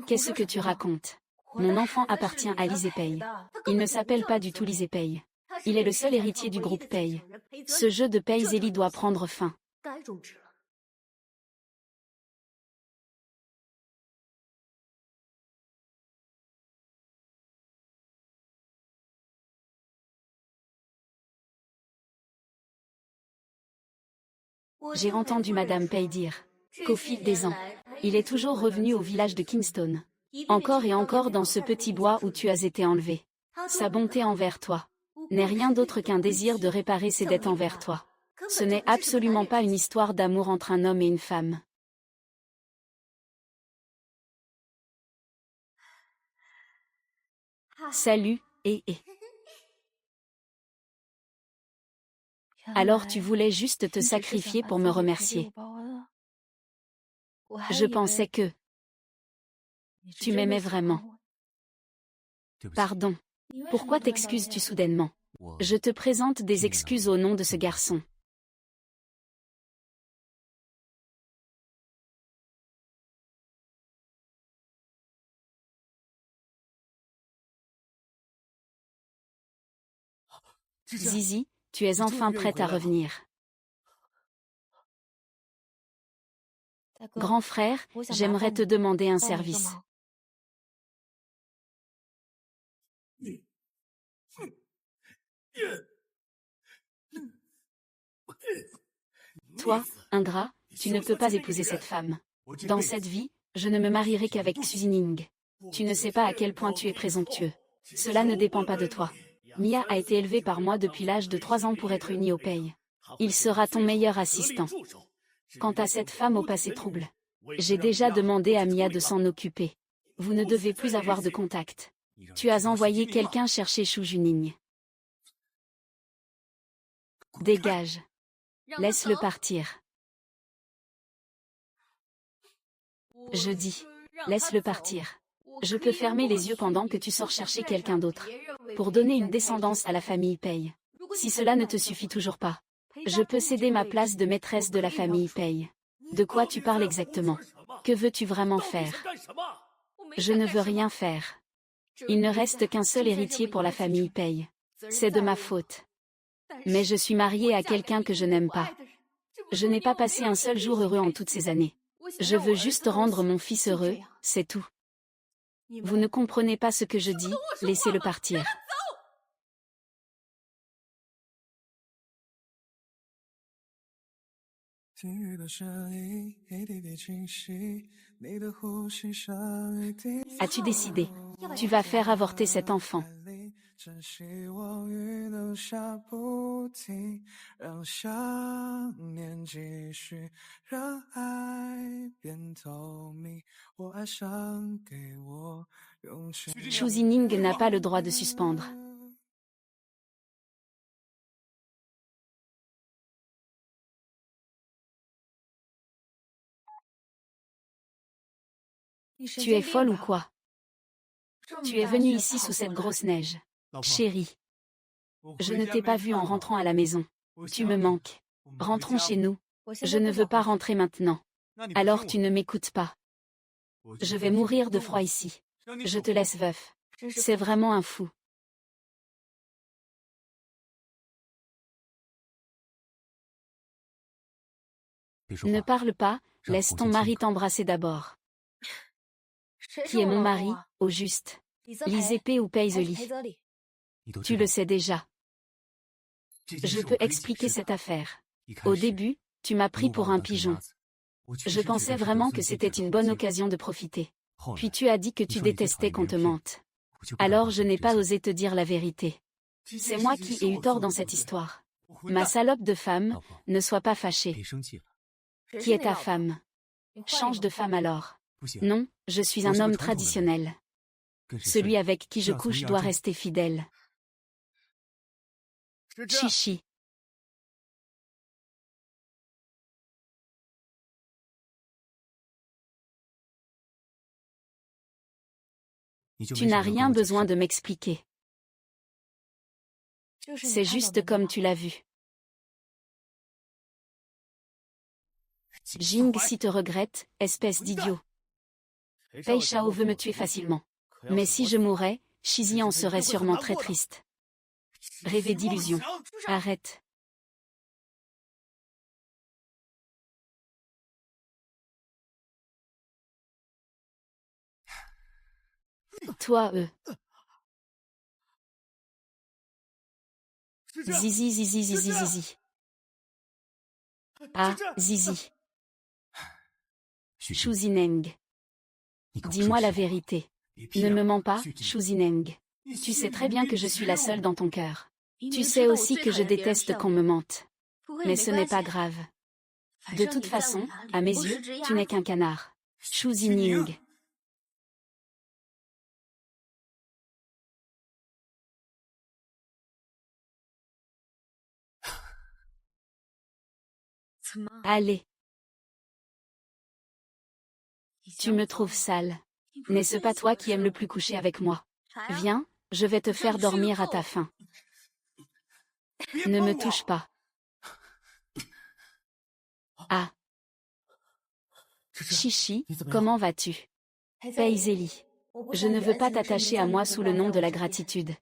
Qu'est-ce que tu racontes? Mon enfant appartient à Lise Paye. Il ne s'appelle pas du tout Lise Paye. Il est le seul héritier du groupe Paye. Ce jeu de Paye Zélie doit prendre fin. J'ai entendu Madame Paye dire qu'au fil des ans, il est toujours revenu au village de Kingston. Encore et encore dans ce petit bois où tu as été enlevé. Sa bonté envers toi n'est rien d'autre qu'un désir de réparer ses dettes envers toi. Ce n'est absolument pas une histoire d'amour entre un homme et une femme. Salut, et. Alors tu voulais juste te sacrifier pour me remercier. Je pensais que tu m'aimais vraiment. Pardon. Pourquoi t'excuses-tu soudainement? Je te présente des excuses au nom de ce garçon. Zizi, tu es enfin prête à revenir. Grand frère, j'aimerais te demander un service. Toi, ingrat, tu ne peux pas épouser cette femme. Dans cette vie, je ne me marierai qu'avec Suzining. Tu ne sais pas à quel point tu es présomptueux. Cela ne dépend pas de toi. Mia a été élevée par moi depuis l'âge de 3 ans pour être unie au Paye. Il sera ton meilleur assistant. Quant à cette femme au passé trouble, j'ai déjà demandé à Mia de s'en occuper. Vous ne devez plus avoir de contact. Tu as envoyé quelqu'un chercher Shu Juning. Dégage. Laisse-le partir. Je dis, laisse-le partir. Je peux fermer les yeux pendant que tu sors chercher quelqu'un d'autre. Pour donner une descendance à la famille Paye. Si cela ne te suffit toujours pas, je peux céder ma place de maîtresse de la famille Paye. De quoi tu parles exactement? Que veux-tu vraiment faire? Je ne veux rien faire. Il ne reste qu'un seul héritier pour la famille Paye. C'est de ma faute. Mais je suis mariée à quelqu'un que je n'aime pas. Je n'ai pas passé un seul jour heureux en toutes ces années. Je veux juste rendre mon fils heureux, c'est tout. Vous ne comprenez pas ce que je dis, laissez-le partir. As-tu décidé? Tu vas faire avorter cet enfant. Shu Zining n'a pas le droit de suspendre. Tu es folle ou quoi? Tu es venue ici sous cette grosse neige. Chérie. Je ne t'ai pas vue en rentrant à la maison. Tu me manques. Rentrons chez nous. Je ne veux pas rentrer maintenant. Alors tu ne m'écoutes pas. Je vais mourir de froid ici. Je te laisse veuf. C'est vraiment un fou. Ne parle pas, laisse ton mari t'embrasser d'abord. Qui est mon mari, au juste? Lise Épée ou Paisley? Tu le sais déjà. Je peux expliquer cette affaire. Au début, tu m'as pris pour un pigeon. Je pensais vraiment que c'était une bonne occasion de profiter. Puis tu as dit que tu détestais qu'on te mente. Alors je n'ai pas osé te dire la vérité. C'est moi qui ai eu tort dans cette histoire. Ma salope de femme, ne sois pas fâchée. Qui est ta femme? Change de femme alors. Non, je suis un homme traditionnel. Celui avec qui je couche doit rester fidèle. Chichi. Tu n'as rien besoin de m'expliquer. C'est juste comme tu l'as vu. Jing si te regrette, espèce d'idiot. Pei Shao veut me tuer facilement. Mais si je mourais, Shizi en serait sûrement très triste. Rêver d'illusions. Arrête. Toi, Zizi, zizi, zizi, zizi. Ah, zizi. Shu Zineng. Dis-moi la vérité. Ne me mens pas, Shu Zineng. Tu sais très bien que je suis la seule dans ton cœur. Tu sais aussi que je déteste qu'on me mente. Mais ce n'est pas grave. De toute façon, à mes yeux, tu n'es qu'un canard. Shu Zining. Allez. Tu me trouves sale. N'est-ce pas toi qui aimes le plus coucher avec moi? Viens, je vais te faire dormir à ta faim. Ne me touche pas. Ah. Chichi, comment vas-tu? Paisley. Je ne veux pas t'attacher à moi sous le nom de la gratitude.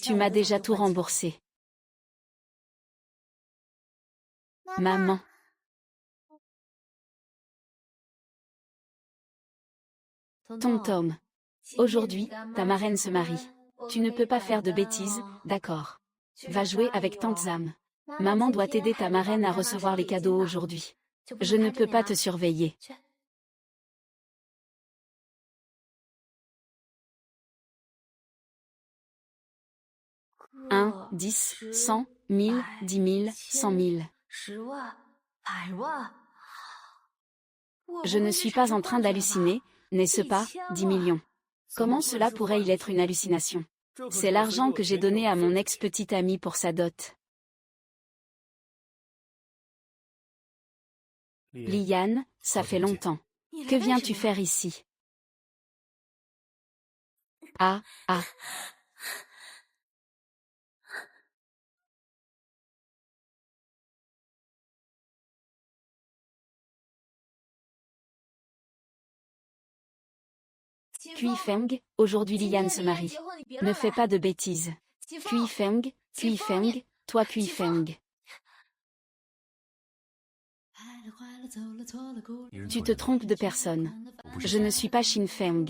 Tu m'as déjà tout remboursé. Maman. Tom. Aujourd'hui, ta marraine se marie. Tu ne peux pas faire de bêtises, d'accord? Va jouer avec tante Zam. Maman doit aider ta marraine à recevoir les cadeaux aujourd'hui. Je ne peux pas te surveiller. Un, 10, 100, 1000, 10 000, 100 000. Je ne suis pas en train d'halluciner, n'est-ce pas, 10 millions. Comment cela pourrait-il être une hallucination? C'est l'argent que j'ai donné à mon ex-petite amie pour sa dot. Liane, ça fait longtemps. Que viens-tu faire ici? Ah. Kui Feng, aujourd'hui Liane se marie. Ne fais pas de bêtises. Kui Feng, toi Kui Feng. Tu te trompes de personne. Je ne suis pas Xin Feng.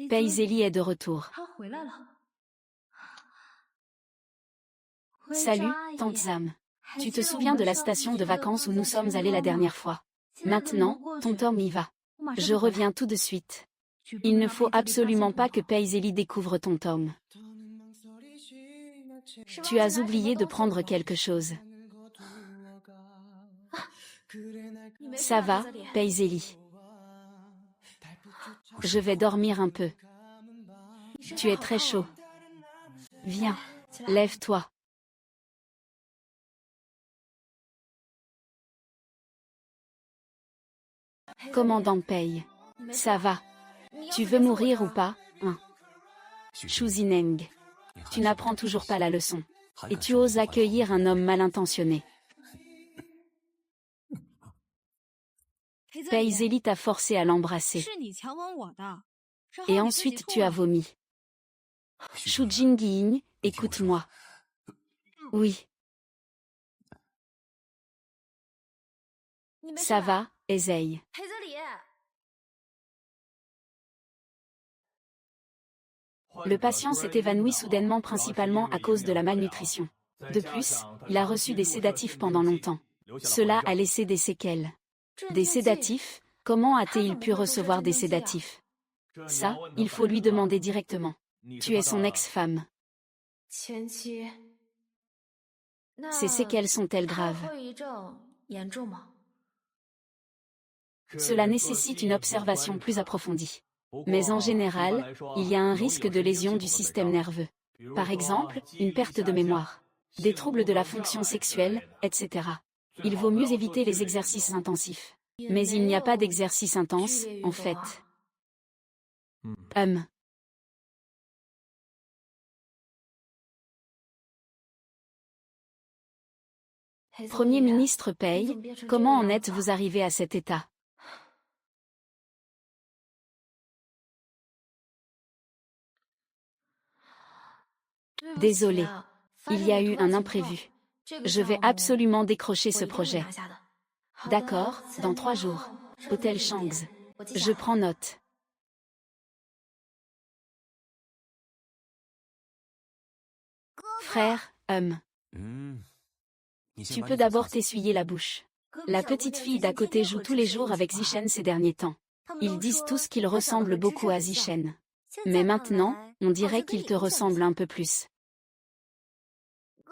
Paisley est de retour. Salut, tante Zam. Tu te souviens de la station de vacances où nous sommes allés la dernière fois? Maintenant, ton Tom y va. Je reviens tout de suite. Il ne faut absolument pas que Paisley découvre ton Tom. Tu as oublié de prendre quelque chose. Ça va, Paisley. Je vais dormir un peu. Tu es très chaud. Viens, lève-toi. Commandant Pei. Ça va. Tu veux mourir ou pas, hein? Shu Zineng. Tu n'apprends toujours pas la leçon. Et tu oses accueillir un homme mal intentionné. Pei Zélie t'a forcé à l'embrasser. Et ensuite tu as vomi. Shu Jingying, écoute-moi. Oui. Ça va, Ezeille. Le patient s'est évanoui soudainement principalement à cause de la malnutrition. De plus, il a reçu des sédatifs pendant longtemps. Cela a laissé des séquelles. Des sédatifs? Comment a-t-il pu recevoir des sédatifs? Ça, il faut lui demander directement. Tu es son ex-femme. Ces séquelles sont-elles graves? Cela nécessite une observation plus approfondie. Mais en général, il y a un risque de lésion du système nerveux. Par exemple, une perte de mémoire, des troubles de la fonction sexuelle, etc. Il vaut mieux éviter les exercices intensifs. Mais il n'y a pas d'exercice intense, en fait. Premier ministre Pei, comment en êtes-vous arrivé à cet état? Désolé. Il y a eu un imprévu. Je vais absolument décrocher ce projet. D'accord, dans 3 jours. Hôtel Shangs. Je prends note. Frère, tu peux d'abord t'essuyer la bouche. La petite fille d'à côté joue tous les jours avec Zichen ces derniers temps. Ils disent tous qu'il ressemble beaucoup à Zichen. Mais maintenant, on dirait qu'il te ressemble un peu plus.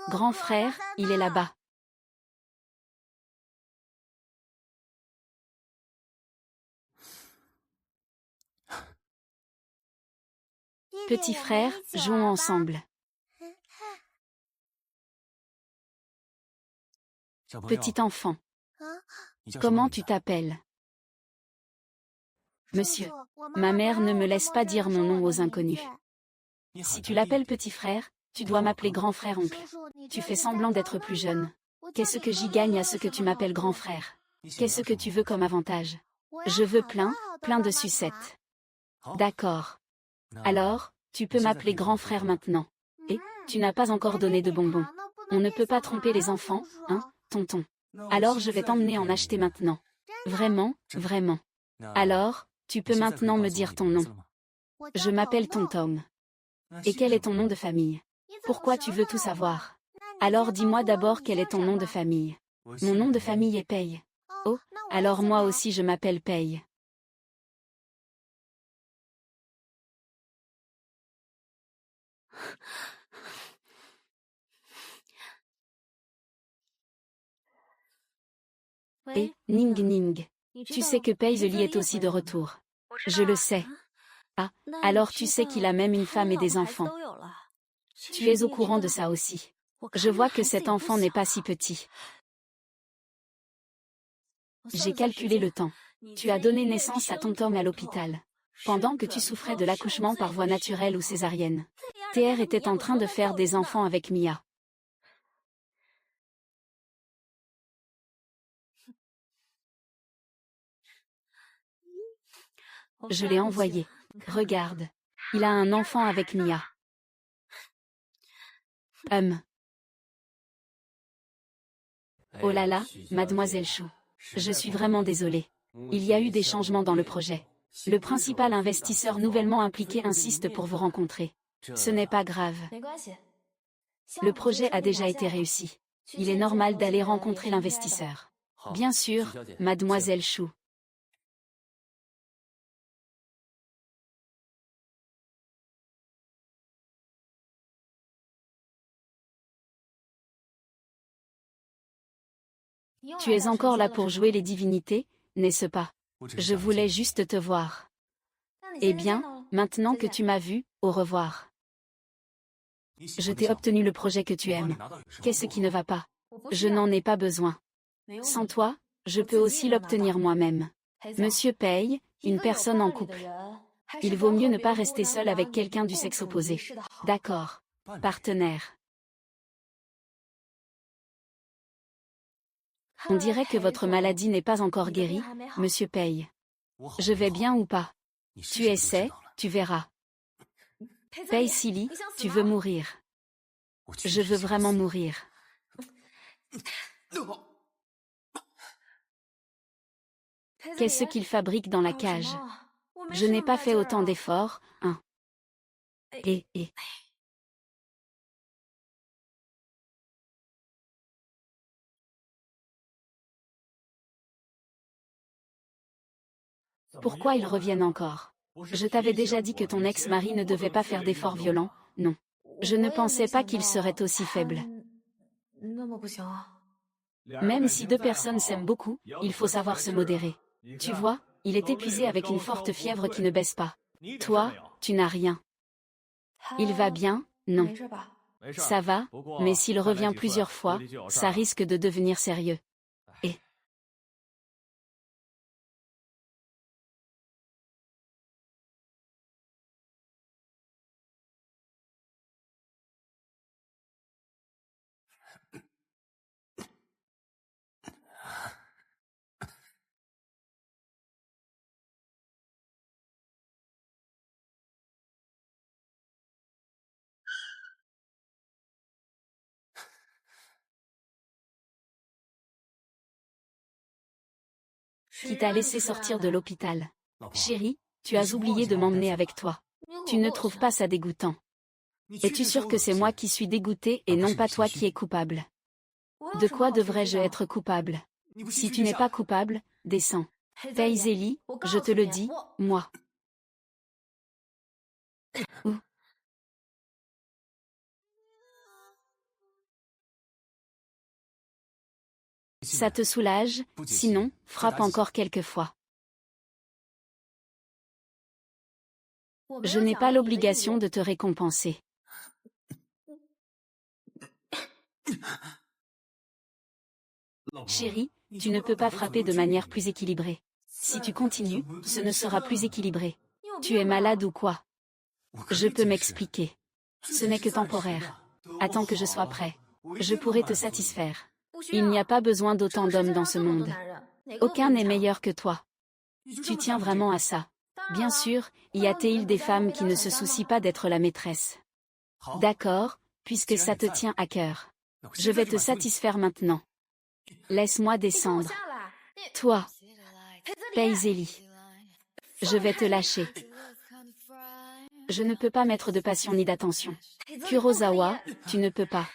Grand frère, il est là-bas. Petit frère, jouons ensemble. Petit enfant. Comment tu t'appelles? Monsieur, ma mère ne me laisse pas dire mon nom aux inconnus. Si tu l'appelles petit frère, tu dois m'appeler grand frère oncle. Tu fais semblant d'être plus jeune. Qu'est-ce que j'y gagne à ce que tu m'appelles grand frère? Qu'est-ce que tu veux comme avantage? Je veux plein de sucettes. D'accord. Alors, tu peux m'appeler grand frère maintenant. Et, tu n'as pas encore donné de bonbons. On ne peut pas tromper les enfants, hein, tonton. Alors je vais t'emmener en acheter maintenant. Vraiment, vraiment. Alors, tu peux maintenant me dire ton nom. Je m'appelle Tonton. Et quel est ton nom de famille? Pourquoi tu veux tout savoir? Alors dis-moi d'abord quel est ton nom de famille. Mon nom de famille est Pei. Oh, alors moi aussi je m'appelle Pei. Et, Ning Ning. Tu sais que Pei Zélie est aussi de retour. Je le sais. Ah, alors tu sais qu'il a même une femme et des enfants. Tu es au courant de ça aussi. Je vois que cet enfant n'est pas si petit. J'ai calculé le temps. Tu as donné naissance à ton homme à l'hôpital. Pendant que tu souffrais de l'accouchement par voie naturelle ou césarienne. TR était en train de faire des enfants avec Mia. Je l'ai envoyé. Regarde. Il a un enfant avec Mia. Oh là là, mademoiselle Chou. Je suis vraiment désolée. Il y a eu des changements dans le projet. Le principal investisseur nouvellement impliqué insiste pour vous rencontrer. Ce n'est pas grave. Le projet a déjà été réussi. Il est normal d'aller rencontrer l'investisseur. Bien sûr, mademoiselle Chou. Tu es encore là pour jouer les divinités, n'est-ce pas? Je voulais juste te voir. Eh bien, maintenant que tu m'as vu, au revoir. Je t'ai obtenu le projet que tu aimes. Qu'est-ce qui ne va pas? Je n'en ai pas besoin. Sans toi, je peux aussi l'obtenir moi-même. Monsieur Pei, une personne en couple. Il vaut mieux ne pas rester seul avec quelqu'un du sexe opposé. D'accord. Partenaire. On dirait que votre maladie n'est pas encore guérie, monsieur Pei. Je vais bien ou pas? Tu essaies, tu verras. Pei Silly, tu veux mourir. Je veux vraiment mourir. Qu'est-ce qu'il fabrique dans la cage? Je n'ai pas fait autant d'efforts, hein. Et. Pourquoi ils reviennent encore? Je t'avais déjà dit que ton ex-mari ne devait pas faire d'efforts violents, non. Je ne pensais pas qu'il serait aussi faible. Même si deux personnes s'aiment beaucoup, il faut savoir se modérer. Tu vois, il est épuisé avec une forte fièvre qui ne baisse pas. Toi, tu n'as rien. Il va bien, non. Ça va, mais s'il revient plusieurs fois, ça risque de devenir sérieux. Et. Qui t'a laissé sortir de l'hôpital? Chérie, tu as oublié de m'emmener avec toi. Tu ne trouves pas ça dégoûtant? Es-tu sûr que c'est moi qui suis dégoûté et non pas toi qui es coupable? De quoi devrais-je être coupable? Si tu n'es pas coupable, descends. Pei Zélie, je te le dis, moi. Ouh. Ça te soulage, sinon, frappe encore quelques fois. Je n'ai pas l'obligation de te récompenser. Chérie, tu ne peux pas frapper de manière plus équilibrée. Si tu continues, ce ne sera plus équilibré. Tu es malade ou quoi? Je peux m'expliquer. Ce n'est que temporaire. Attends que je sois prêt. Je pourrai te satisfaire. Il n'y a pas besoin d'autant d'hommes dans ce monde. Aucun n'est meilleur que toi. Tu tiens vraiment à ça. Bien sûr, y a-t-il des femmes qui ne se soucient pas d'être la maîtresse? D'accord, puisque ça te tient à cœur. Je vais te satisfaire maintenant. Laisse-moi descendre. Toi, Pei Zélie. Je vais te lâcher. Je ne peux pas mettre de passion ni d'attention. Kurosawa, tu ne peux pas.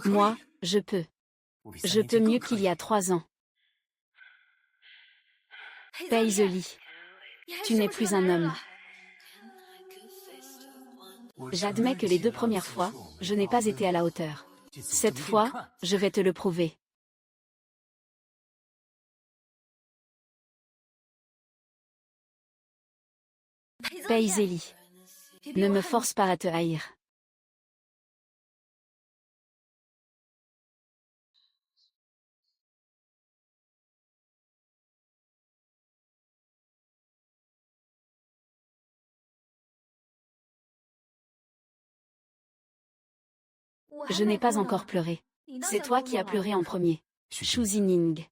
Moi, je peux. Je peux mieux qu'il y a 3 ans. Pei Zélie. Tu n'es plus un homme. J'admets que les 2 premières fois, je n'ai pas été à la hauteur. Cette fois, je vais te le prouver. Pei Zélie. Ne me force pas à te haïr. Je n'ai pas encore pleuré. C'est toi qui as pleuré en premier. Shu Zining.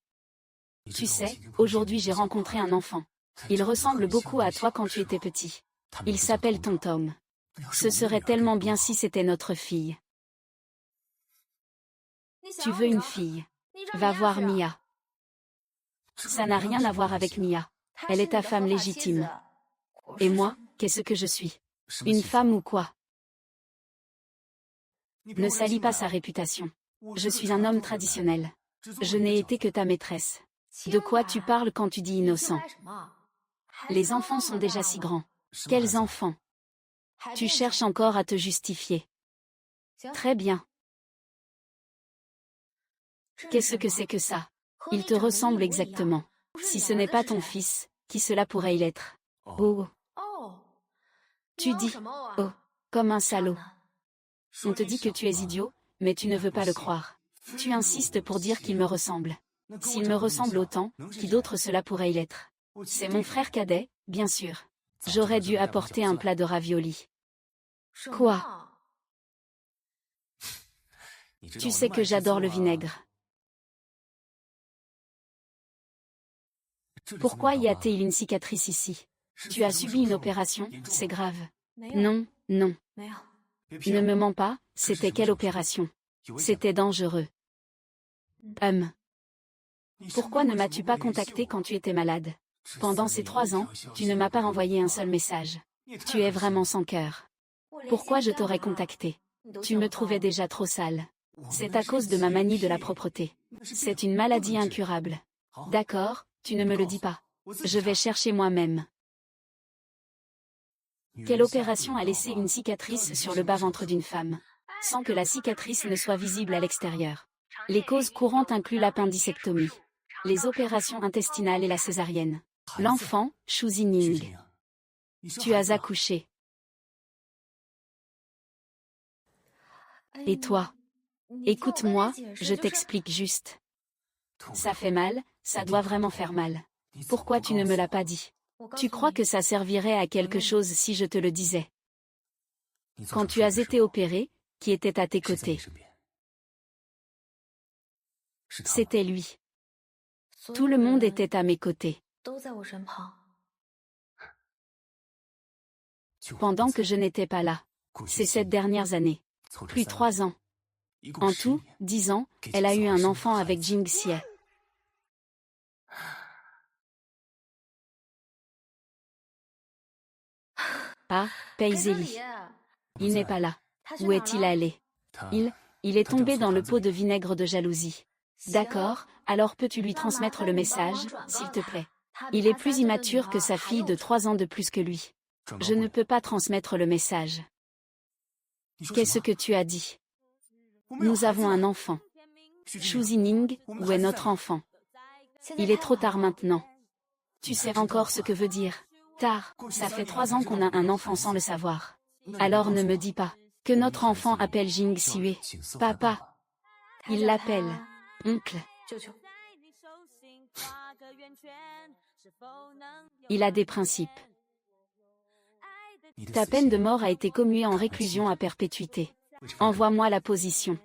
Tu sais, aujourd'hui j'ai rencontré un enfant. Il ressemble beaucoup à toi quand tu étais petit. Il s'appelle Tom. Ce serait tellement bien si c'était notre fille. Tu veux une fille? Va voir Mia. Ça n'a rien à voir avec Mia. Elle est ta femme légitime. Et moi, qu'est-ce que je suis? Une femme ou quoi? Ne salis pas sa réputation. Je suis un homme traditionnel. Je n'ai été que ta maîtresse. De quoi tu parles quand tu dis innocent? Les enfants sont déjà si grands. Quels enfants? Tu cherches encore à te justifier. Très bien. Qu'est-ce que c'est que ça? Il te ressemble exactement. Si ce n'est pas ton fils, qui cela pourrait y être? Oh. Tu dis, oh, comme un salaud. On te dit que tu es idiot, mais tu ne veux pas le croire. Tu insistes pour dire qu'il me ressemble. S'il me ressemble autant, qui d'autre cela pourrait y être? C'est mon frère cadet, bien sûr. J'aurais dû apporter un plat de raviolis. Quoi? Tu sais que j'adore le vinaigre. Pourquoi y a-t-il une cicatrice ici? Tu as subi une opération, c'est grave. Non, non. Ne me mens pas, c'était quelle opération? C'était dangereux. Pourquoi ne m'as-tu pas contacté quand tu étais malade? Pendant ces 3 ans, tu ne m'as pas envoyé un seul message. Tu es vraiment sans cœur. Pourquoi je t'aurais contacté? Tu me trouvais déjà trop sale. C'est à cause de ma manie de la propreté. C'est une maladie incurable. D'accord, tu ne me le dis pas. Je vais chercher moi-même. Quelle opération a laissé une cicatrice sur le bas-ventre d'une femme, sans que la cicatrice ne soit visible à l'extérieur? Les causes courantes incluent l'appendicectomie, les opérations intestinales et la césarienne. L'enfant, Xu Zining. Tu as accouché. Et toi? Écoute-moi, je t'explique juste. Ça fait mal, ça doit vraiment faire mal. Pourquoi tu ne me l'as pas dit? Tu crois que ça servirait à quelque chose si je te le disais? Quand tu as été opéré, qui était à tes côtés? C'était lui. Tout le monde était à mes côtés. Pendant que je n'étais pas là. Ces 7 dernières années. Plus 3 ans. En tout, 10 ans, elle a eu un enfant avec Jing Xie. Ah, Peizeli. Il n'est pas là. Où est-il allé? Il est tombé dans le pot de vinaigre de jalousie. D'accord, alors peux-tu lui transmettre le message, s'il te plaît? Il est plus immature que sa fille de 3 ans de plus que lui. Je ne peux pas transmettre le message. Qu'est-ce que tu as dit? Nous avons un enfant. Xu Zining, où est notre enfant? Il est trop tard maintenant. Tu sais encore ce que veut dire? Tard, ça fait 3 ans qu'on a un enfant sans le savoir. Alors ne me dis pas que notre enfant appelle Jing Xue. Papa. Il l'appelle oncle. Il a des principes. Ta peine de mort a été commuée en réclusion à perpétuité. Envoie-moi la position.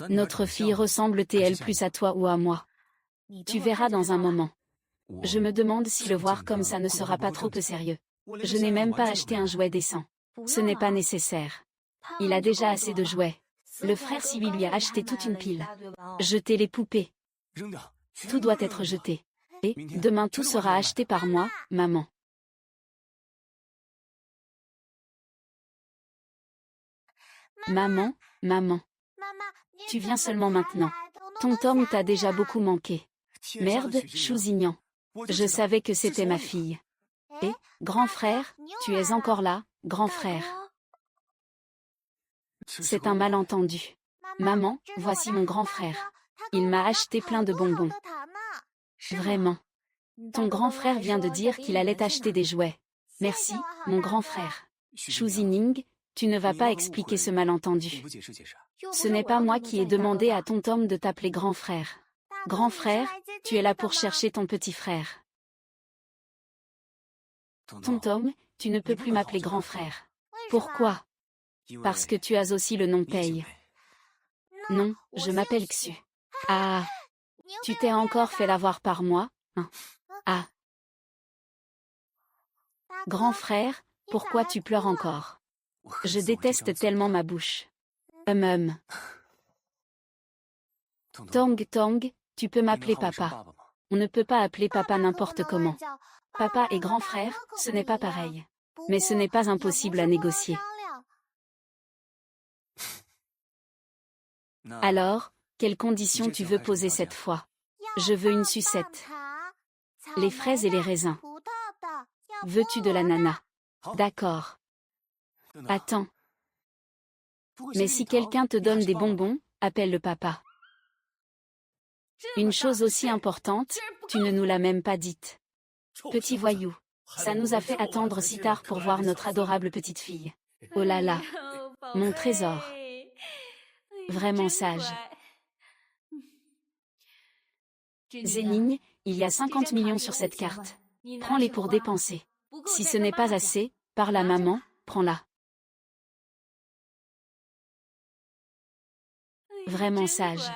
Notre fille ressemble-t-elle plus à toi ou à moi? Tu verras dans un moment. Je me demande si le voir comme ça ne sera pas trop peu sérieux. Je n'ai même pas acheté un jouet décent. Ce n'est pas nécessaire. Il a déjà assez de jouets. Le frère Siwi lui a acheté toute une pile. Jetez les poupées. Tout doit être jeté. Et, demain tout sera acheté par moi, maman. Maman, maman. Tu viens seulement maintenant. Ton Tom t'a déjà beaucoup manqué. Merde, Chousignan. Je savais que c'était ma fille. Et, grand frère, tu es encore là, grand frère. C'est un malentendu. Maman, voici mon grand frère. Il m'a acheté plein de bonbons. Vraiment. Ton grand frère vient de dire qu'il allait acheter des jouets. Merci, mon grand frère. Xu Zining, tu ne vas pas expliquer ce malentendu. Ce n'est pas moi qui ai demandé à ton Tom de t'appeler grand frère. Grand frère, tu es là pour chercher ton petit frère. Ton Tom, tu ne peux plus m'appeler grand frère. Pourquoi? Parce que tu as aussi le nom Pei. Non, je m'appelle Xu. Ah, tu t'es encore fait l'avoir par moi, hein? Ah. Grand frère, pourquoi tu pleures encore? Je déteste tellement ma bouche. Tong Tong, tu peux m'appeler papa. On ne peut pas appeler papa n'importe comment. Papa et grand frère, ce n'est pas pareil. Mais ce n'est pas impossible à négocier. Alors, quelles conditions tu veux poser cette fois? Je veux une sucette. Les fraises et les raisins. Veux-tu de l'ananas? D'accord. Attends. Mais si quelqu'un te donne des bonbons, appelle le papa. Une chose aussi importante, tu ne nous l'as même pas dite. Petit voyou, ça nous a fait attendre si tard pour voir notre adorable petite fille. Oh là là, mon trésor. Vraiment sage. Zéning, il y a 50 millions sur cette carte. Prends-les pour dépenser. Si ce n'est pas assez, parle à maman, prends-la. Vraiment sage.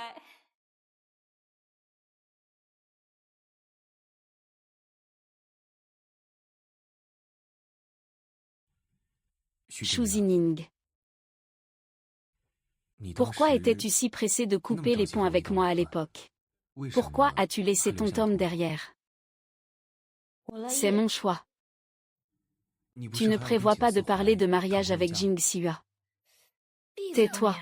Xu Zining. Pourquoi étais-tu si pressé de couper les ponts avec moi à l'époque? Pourquoi as-tu laissé ton Tom derrière? C'est mon choix. Tu ne prévois pas de parler de mariage avec Jing Xia. Tais-toi.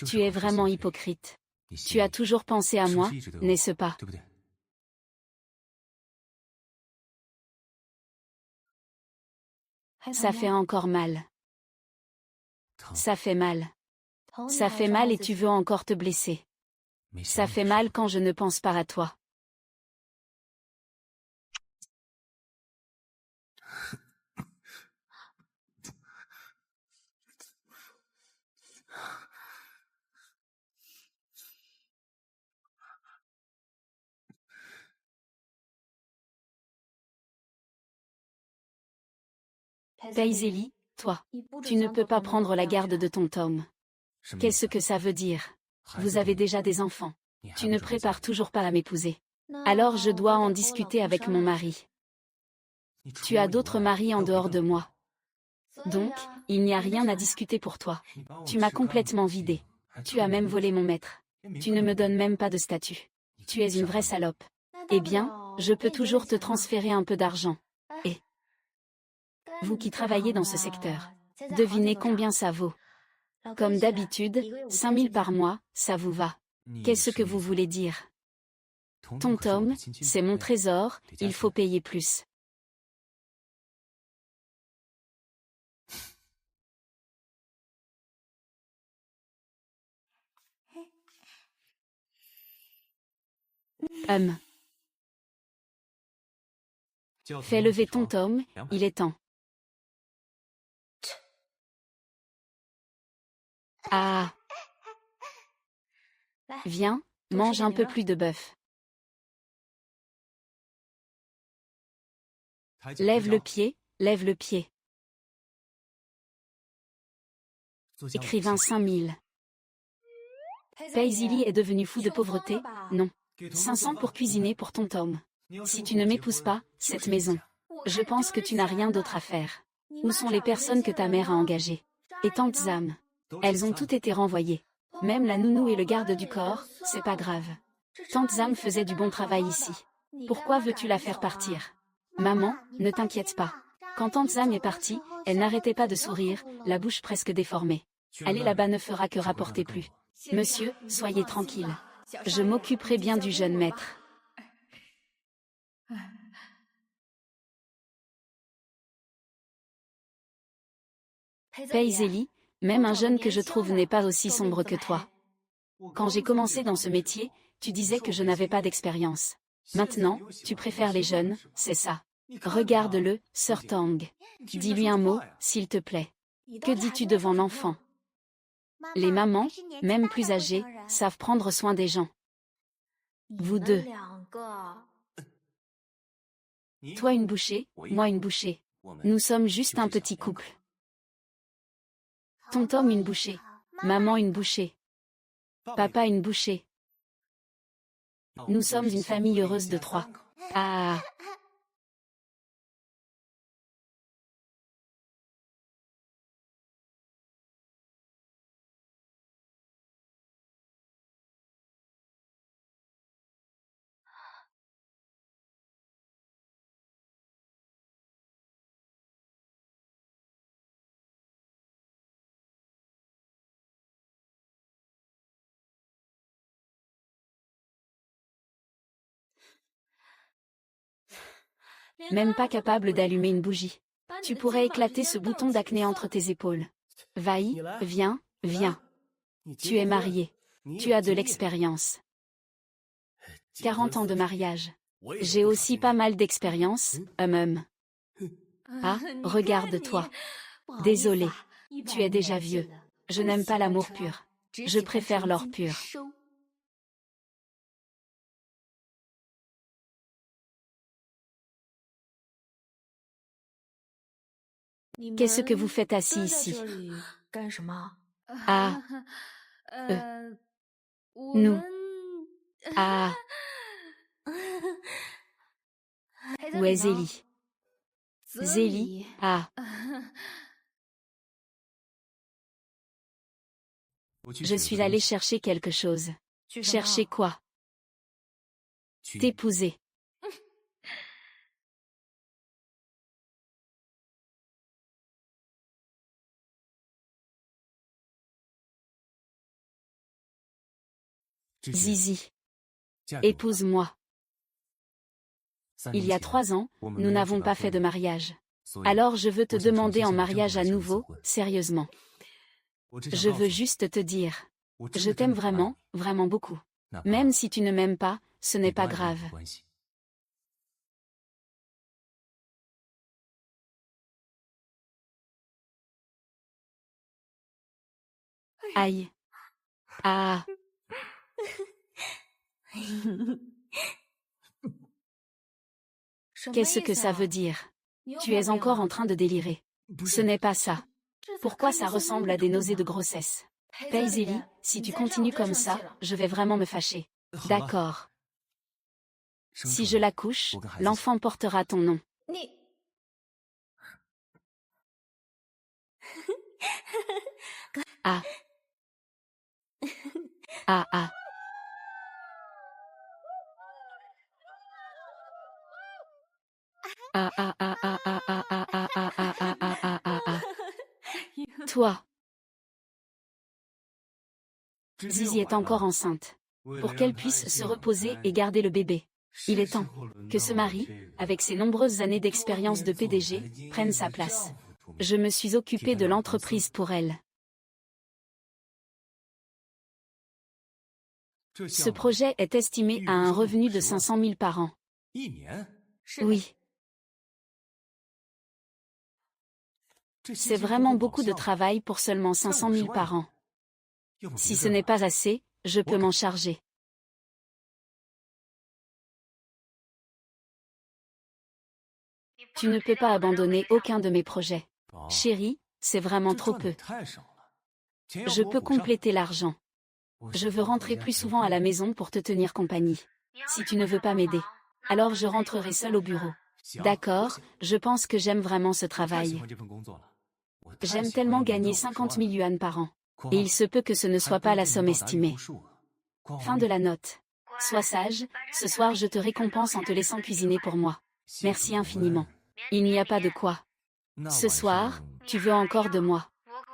Tu es vraiment hypocrite. Tu as toujours pensé à moi, n'est-ce pas? Ça fait encore mal. Ça fait mal. Ça fait mal et tu veux encore te blesser. Ça fait mal quand je ne pense pas à toi. Taizeli, toi. Tu ne peux pas prendre la garde de ton Tom. Qu'est-ce que ça veut dire? Vous avez déjà des enfants. Tu ne prépares toujours pas à m'épouser. Alors je dois en discuter avec mon mari. Tu as d'autres maris en dehors de moi. Donc, il n'y a rien à discuter pour toi. Tu m'as complètement vidé. Tu as même volé mon maître. Tu ne me donnes même pas de statut. Tu es une vraie salope. Eh bien, je peux toujours te transférer un peu d'argent. Et vous qui travaillez dans ce secteur, devinez combien ça vaut. Comme d'habitude, 5000 par mois, ça vous va. Qu'est-ce que vous voulez dire? Ton Tom, c'est mon trésor, il faut payer plus. Fais lever ton Tom, il est temps. Ah. Viens, mange un peu plus de bœuf. Lève le pied, lève le pied. Écrivain 5000. Paisili est devenu fou de pauvreté? Non. 500 pour cuisiner pour ton Tom. Si tu ne m'épouses pas, cette maison. Je pense que tu n'as rien d'autre à faire. Où sont les personnes que ta mère a engagées? Et tante Zam? Elles ont toutes été renvoyées. Même la nounou et le garde du corps, c'est pas grave. Tante Zam faisait du bon travail ici. Pourquoi veux-tu la faire partir? Maman, ne t'inquiète pas. Quand tante Zam est partie, elle n'arrêtait pas de sourire, la bouche presque déformée. Aller là-bas ne fera que rapporter plus. Monsieur, soyez tranquille. Je m'occuperai bien du jeune maître. Paiseli, même un jeune que je trouve n'est pas aussi sombre que toi. Quand j'ai commencé dans ce métier, tu disais que je n'avais pas d'expérience. Maintenant, tu préfères les jeunes, c'est ça. Regarde-le, Sir Tang. Dis-lui un mot, s'il te plaît. Que dis-tu devant l'enfant? Les mamans, même plus âgées, savent prendre soin des gens. Vous deux. Toi une bouchée, moi une bouchée. Nous sommes juste un petit couple. Ton Tom une bouchée. Maman une bouchée. Papa une bouchée. Nous sommes une famille heureuse de 3. Ah. Même pas capable d'allumer une bougie. Tu pourrais éclater ce bouton d'acné entre tes épaules. Vaï, viens, viens. Tu es marié. Tu as de l'expérience. 40 ans de mariage. J'ai aussi pas mal d'expérience, Ah, regarde-toi. Désolé. Tu es déjà vieux. Je n'aime pas l'amour pur. Je préfère l'or pur. Qu'est-ce que vous faites assis ici? Ah, nous. Ah, où est Zélie? Zélie, ah. Je suis allée chercher quelque chose. Chercher quoi? T'épouser. Zizi. Épouse-moi. Il y a 3 ans, nous n'avons pas fait de mariage. Alors je veux te demander en mariage à nouveau, sérieusement. Je veux juste te dire. Je t'aime vraiment, vraiment beaucoup. Même si tu ne m'aimes pas, ce n'est pas grave. Aïe. Ah. Qu'est-ce que ça veut dire? Tu es encore en train de délirer. Ce n'est pas ça. Pourquoi ça ressemble à des nausées de grossesse? Zélie, si tu continues comme ça, je vais vraiment me fâcher. D'accord. Si je l'accouche, l'enfant portera ton nom. Ah. Ah ah. Ah ah ah ah ah ah ah ah ah ah ah ah ah ah. Toi. Zizi est encore enceinte. Pour qu'elle puisse se reposer et garder le bébé. Il est temps que ce mari, avec ses nombreuses années d'expérience de PDG, prenne sa place. Je me suis occupée de l'entreprise pour elle. Ce projet est estimé à un revenu de 500 000 par an. Oui. C'est vraiment beaucoup de travail pour seulement 500 000 par an. Si ce n'est pas assez, je peux m'en charger. Tu ne peux pas abandonner aucun de mes projets. Chérie, c'est vraiment trop peu. Je peux compléter l'argent. Je veux rentrer plus souvent à la maison pour te tenir compagnie. Si tu ne veux pas m'aider, alors je rentrerai seule au bureau. D'accord, je pense que j'aime vraiment ce travail. J'aime tellement gagner 50 000 yuan par an. Et il se peut que ce ne soit pas la somme estimée. Fin de la note. Sois sage, ce soir je te récompense en te laissant cuisiner pour moi. Merci infiniment. Il n'y a pas de quoi. Ce soir, tu veux encore de moi.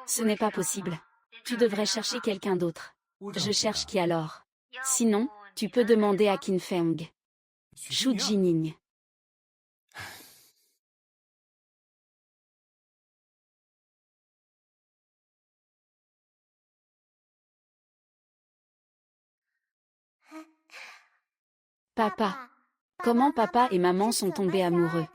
Ce n'est pas possible. Tu devrais chercher quelqu'un d'autre. Je cherche qui alors? Sinon, tu peux demander à Qin Feng. Xu Jining. Papa. Comment papa et maman sont tombés amoureux?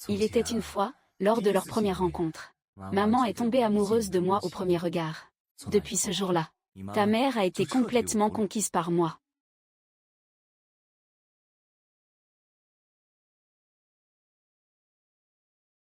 Il était une fois, lors de leur première rencontre. Maman est tombée amoureuse de moi au premier regard. Depuis ce jour-là, ta mère a été complètement conquise par moi.